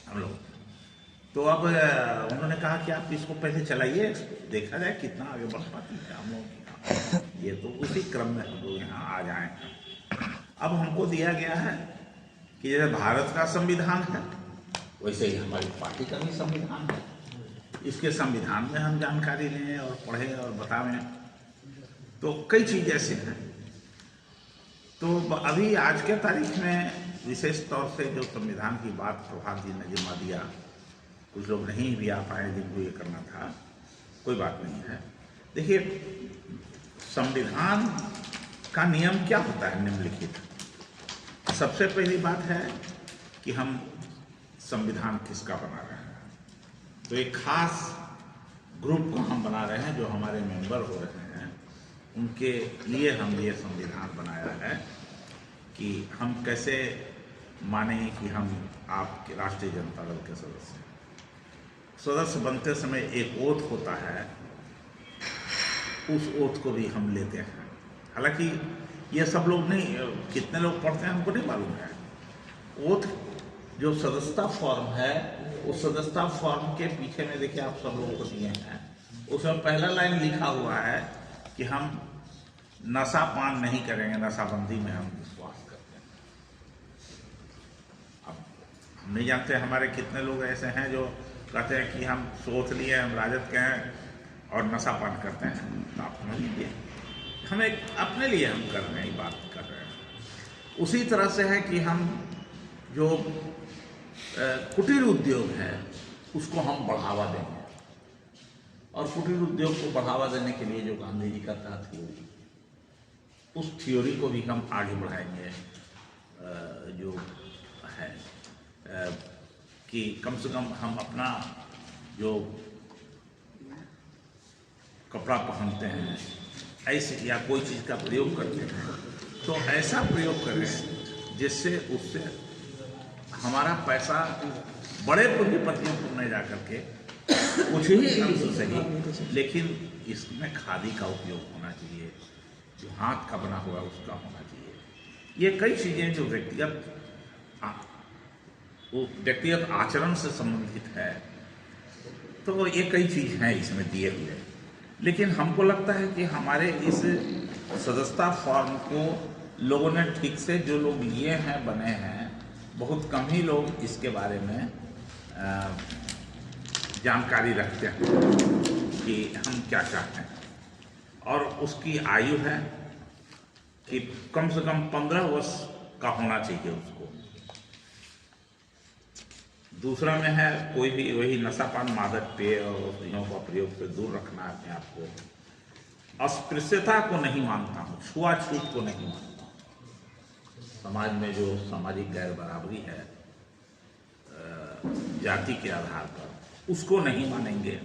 हम लोग। तो अब उन्होंने कहा कि आप इसको पहले चलाइए, देखा जाए कितना आगे बढ़ पाती है हम लोग। ये तो उसी क्रम में हम लोग यहाँ आ जाए। अब हमको दिया गया है कि जैसे भारत का संविधान है वैसे ही हमारी पार्टी का भी संविधान है, इसके संविधान में हम जानकारी लें और पढ़ें और बतावें। तो कई चीज़ ऐसे हैं। तो अभी आज के तारीख में विशेष तौर से जो संविधान की बात प्रभात जी ने जिम्मा दिया, कुछ लोग नहीं भी आ पाए जिनको ये करना था, कोई बात नहीं है। देखिए, संविधान का नियम क्या होता है निम्नलिखित। सबसे पहली बात है कि हम संविधान किसका बना रहे हैं। तो एक खास ग्रुप को हम बना रहे हैं जो हमारे मेंबर हो रहे हैं, उनके लिए हम ये संविधान बनाया है कि हम कैसे माने कि हम आपके राष्ट्रीय जनता दल के सदस्य हैं। सदस्य बनते समय एक ओथ होता है, उस ओथ को भी हम लेते हैं। हालांकि ये सब लोग नहीं, कितने लोग पढ़ते हैं हमको नहीं मालूम है। ओथ जो सदस्यता फॉर्म है, उस सदस्यता फॉर्म के पीछे में देखिए आप सब लोगों को दिए हैं, उसमें पहला लाइन लिखा हुआ है कि हम नशा पान नहीं करेंगे, नशाबंदी में हम विश्वास करते हैं। अब हम नहीं जानते हमारे कितने लोग ऐसे हैं जो कहते हैं कि हम सोच लिए, हम राजद के हैं और नशा पान करते हैं। तो आप समझ लीजिए, हम एक अपने लिए हम कर रहे हैं, बात कर रहे हैं। उसी तरह से है कि हम जो कुटीर उद्योग है उसको हम बढ़ावा देंगे, और कुटीर उद्योग को बढ़ावा देने के लिए जो गांधी जी का था थ्योरी, उस थ्योरी को भी हम आगे बढ़ाएंगे। जो है कि कम से कम हम अपना जो कपड़ा पहनते हैं ऐसे या कोई चीज़ का प्रयोग करते हैं तो ऐसा प्रयोग करें जिससे उससे हमारा पैसा बड़े पूंजीपतियों को नहीं जा करके कुछ ही अंश सही, लेकिन इसमें खादी का उपयोग होना चाहिए, जो हाथ का बना हुआ उसका होना चाहिए। ये कई चीज़ें जो व्यक्तिगत आचरण से संबंधित है, तो ये कई चीज़ हैं इसमें दिए हुए। लेकिन हमको लगता है कि हमारे इस सदस्यता फॉर्म को लोगों ने ठीक से, जो लोग लिए हैं, बने हैं, बहुत कम ही लोग इसके बारे में जानकारी रखते हैं कि हम क्या चाहते हैं। और उसकी आयु है कि कम से कम 15 वर्ष का होना चाहिए उसको। दूसरा में है कोई भी वही नशापान, मादक पेय और चीज़ों का प्रयोग से दूर रखना है अपने आप को। अस्पृश्यता को नहीं मानता हूँ, छुआछूत को नहीं मानता हूँ। समाज में जो सामाजिक गैर बराबरी है जाति के आधार पर, उसको नहीं मानेंगे।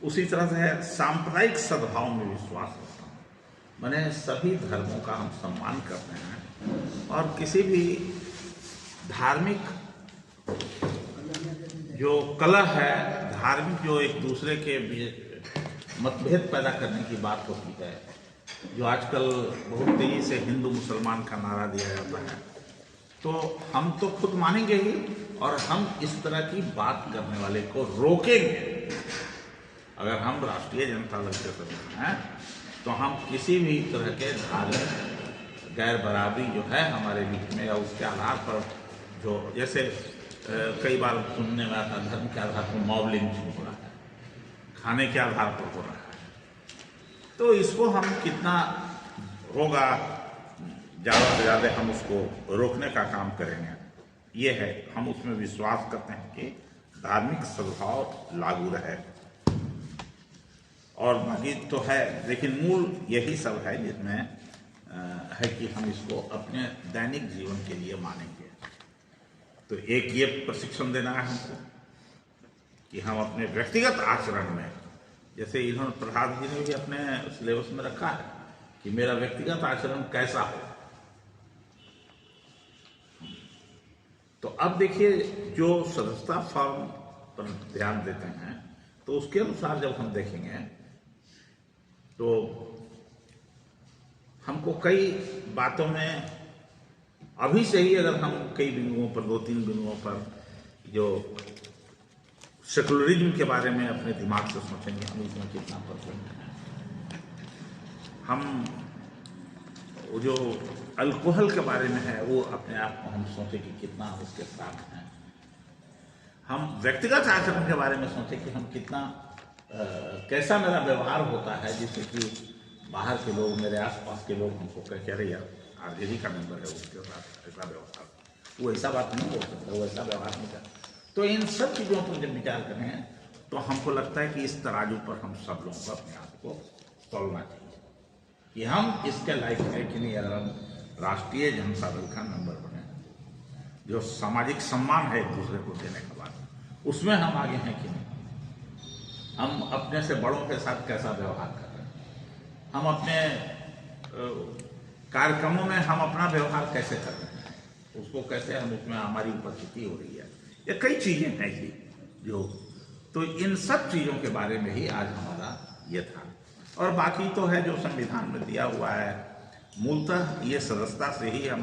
उसी तरह से है सांप्रदायिक सद्भाव में विश्वास रखता हूँ, मैंने सभी धर्मों का हम सम्मान करते हैं, और किसी भी धार्मिक जो कलह है, धार्मिक जो एक दूसरे के मतभेद पैदा करने की बात होती है, जो आजकल बहुत तेजी से हिंदू मुसलमान का नारा दिया जाता है, तो हम तो खुद मानेंगे ही, और हम इस तरह की बात करने वाले को रोकेंगे। अगर हम राष्ट्रीय जनता दल के सदस्य हैं तो हम किसी भी तरह के धार्मिक गैर बराबरी जो है हमारे बीच में, या उसके आधार पर जो, जैसे कई बार सुनने में आता है धर्म के आधार पर मॉब लिंचिंग हो रहा है, खाने के आधार पर हो रहा है। तो इसको हम कितना होगा, ज़्यादा से ज़्यादा हम उसको रोकने का काम करेंगे, ये है। हम उसमें विश्वास करते हैं कि धार्मिक सद्भाव लागू रहे, और बाकी तो है, लेकिन मूल यही सब है जिसमें है कि हम इसको अपने दैनिक जीवन के लिए मानेंगे। तो एक ये प्रशिक्षण देना है हमको कि हम अपने व्यक्तिगत आचरण में, जैसे इन्होंने प्रसाद जी ने भी अपने सिलेबस में रखा है कि मेरा व्यक्तिगत आचरण कैसा हो। तो अब देखिए, जो सदस्यता फॉर्म पर ध्यान देते हैं तो उसके अनुसार जब हम देखेंगे तो हमको कई बातों में अभी से ही, अगर हम कई बिंदुओं पर, 2-3 बिंदुओं पर जो सेकुलरिज्म के बारे में अपने दिमाग से सोचेंगे, हम इसमें कितना परसेंट हैं। हम जो अल्कोहल के बारे में है वो अपने आप को हम सोचें कि कितना उसके साथ हैं। हम व्यक्तिगत आचरण के बारे में सोचें कि हम कितना कैसा मेरा व्यवहार होता है, जिससे कि बाहर के लोग, मेरे आसपास के लोग हमको कह रहे यार आरजेडी का मेंबर है, उसके साथ ऐसा व्यवहार, वो ऐसा बात नहीं बोल सकता, वो ऐसा व्यवहार नहीं करता। तो इन सब चीज़ों पर जब विचार करें तो हमको लगता है कि इस तराजू पर हम सब लोगों को अपने आप को तोलना चाहिए कि हम इसके लायक है कि नहीं। अगर हम राष्ट्रीय जनता दल का मेंबर बने, जो सामाजिक सम्मान है एक दूसरे को देने के बाद, उसमें हम आगे हैं कि नहीं। हम अपने से बड़ों के साथ कैसा व्यवहार कर रहे हैं, हम अपने कार्यक्रमों में हम अपना व्यवहार कैसे कर रहे हैं, उसको कैसे हम, उसमें हमारी उपस्थिति हो रही है, ये कई चीज़ें हैं कि जो, तो इन सब चीज़ों के बारे में ही आज हमारा ये था। और बाकी तो है जो संविधान में दिया हुआ है, मूलतः ये सदस्यता से ही हम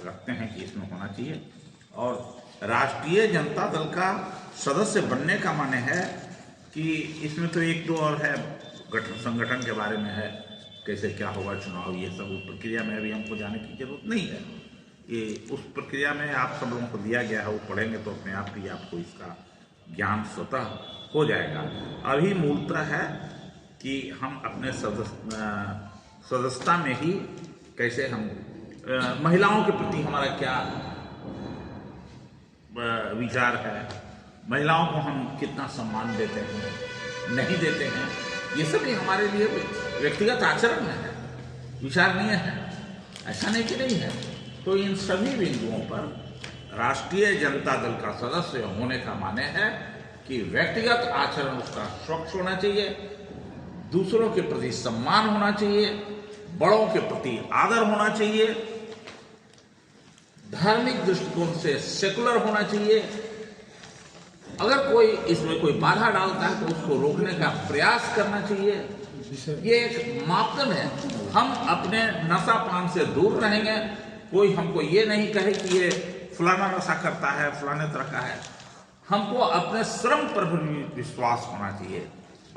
रखते हैं कि इसमें होना चाहिए। और राष्ट्रीय जनता दल का सदस्य बनने का माने है कि इसमें तो 1-2 और है, संगठन के बारे में है, कैसे क्या होगा चुनाव, ये सब उस प्रक्रिया में अभी हमको जाने की जरूरत नहीं है। ये उस प्रक्रिया में आप सब लोगों को दिया गया है, वो पढ़ेंगे तो अपने आप ही आपको इसका ज्ञान स्वतः हो जाएगा। अभी मूलतः है कि हम अपने सदस्यता में ही कैसे हम महिलाओं के प्रति हमारा क्या विचार है, महिलाओं को हम कितना सम्मान देते हैं, नहीं देते हैं, ये सब भी हमारे लिए व्यक्तिगत आचरण में है, विचार नहीं है, ऐसा नहीं कि नहीं है। तो इन सभी बिंदुओं पर राष्ट्रीय जनता दल का सदस्य होने का माने है कि व्यक्तिगत आचरण उसका स्वच्छ होना चाहिए, दूसरों के प्रति सम्मान होना चाहिए, बड़ों के प्रति आदर होना चाहिए, धार्मिक दृष्टिकोण से सेकुलर होना चाहिए। अगर कोई इसमें कोई बाधा डालता है तो उसको रोकने का प्रयास करना चाहिए। ये एक मापदंड है। हम अपने नशा पान से दूर रहेंगे, कोई हमको ये नहीं कहे कि ये फलाना नशा करता है, फलाने तरह का है। हमको अपने श्रम पर भी विश्वास होना चाहिए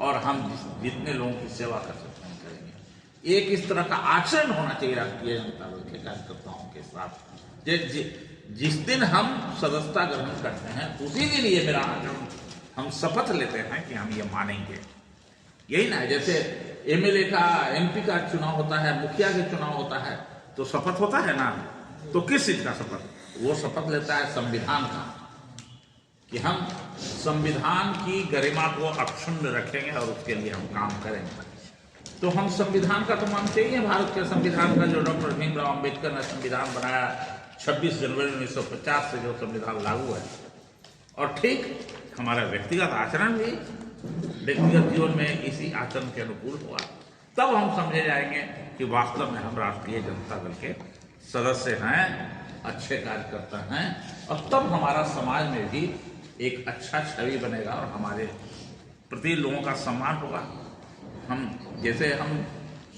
और हम जितने लोगों की सेवा कर सकते हैं करेंगे। एक इस तरह का आचरण होना चाहिए राष्ट्रीय जनता दल के कार्यकर्ताओं के साथ। जिस दिन हम सदस्यता ग्रहण करते हैं उसी दिन ये मेरा आचरण, हम शपथ लेते हैं कि हम ये मानेंगे। यही ना, जैसे एमएलए का, एमपी का चुनाव होता है, मुखिया के चुनाव होता है, तो शपथ होता है ना। तो किस चीज का शपथ? वो शपथ लेता है संविधान का, कि हम संविधान की गरिमा को अक्षुण्ण रखेंगे और उसके लिए हम काम करेंगे। तो हम संविधान का तो मानते ही हैं। भारत के संविधान का जो डॉक्टर भीमराव अंबेडकर ने संविधान बनाया 26 जनवरी 1950 से जो संविधान लागू है, और ठीक हमारा व्यक्तिगत आचरण भी व्यक्तिगत जीवन में इसी आचरण के अनुकूल हुआ, तब हम समझे जाएंगे कि वास्तव में हम राष्ट्रीय जनता दल के सदस्य हैं, अच्छे कार्यकर्ता हैं, और तब हमारा समाज में भी एक अच्छा छवि बनेगा और हमारे प्रति लोगों का सम्मान होगा। हम जैसे हम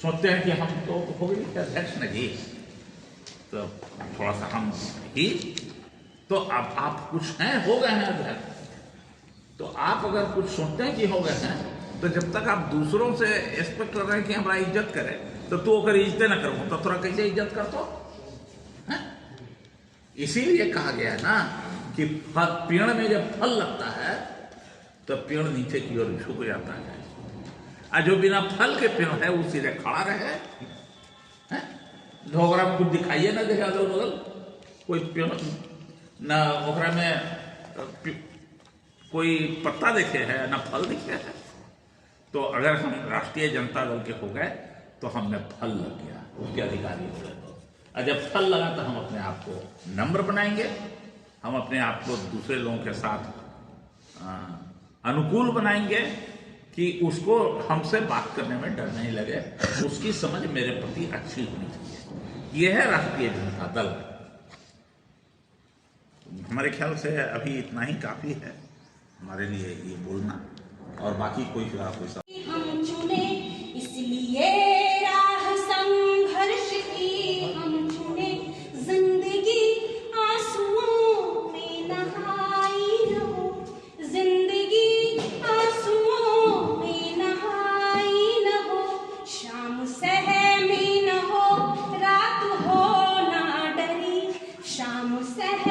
सोचते हैं कि हम तो हो गए अध्यक्ष नहीं, तो थोड़ा सा हम ही तो अब आप कुछ हैं, हो गए हैं अध्यक्ष, तो आप अगर कुछ सोचते हैं कि हो गए हैं, तो जब तक आप दूसरों से एक्सपेक्ट कर रहे हैं कि हमारा इज्जत करें, तो तू अगर इज्जत ना करो तो थोड़ा कैसे इज्जत कर तो है? इसीलिए कहा गया है ना कि फल, पेड़ में जब फल लगता है तो पेड़ नीचे की ओर झुक जाता है, और जो बिना फल के पेड़ है वो सीधे खड़ा रहे। ढोकरा में कुछ दिखाइए ना देखे अगल बगल कोई पेड़ न, ओकरा में कोई पत्ता देखे है न फल दिखे है। तो अगर हम राष्ट्रीय जनता दल के हो गए तो हमें फल लग गया, उसके अधिकारी हो गए। और जब फल लगा तो हम अपने आप को नम्र बनाएंगे, हम अपने आप को दूसरे लोगों के साथ अनुकूल बनाएंगे कि उसको हमसे बात करने में डर नहीं लगे, उसकी समझ मेरे प्रति अच्छी होनी चाहिए। यह है राष्ट्रीय जनता दल। हमारे ख्याल से अभी इतना ही काफी है हमारे लिए ये बोलना, और बाकी कोई हम चुने इसलिए राह संघर्ष की, हम चुने जिंदगी आंसुओं में नहाई न हो, जिंदगी आंसुओं में नहाई न हो, शाम सहमी न हो रात हो ना डरी, शाम सह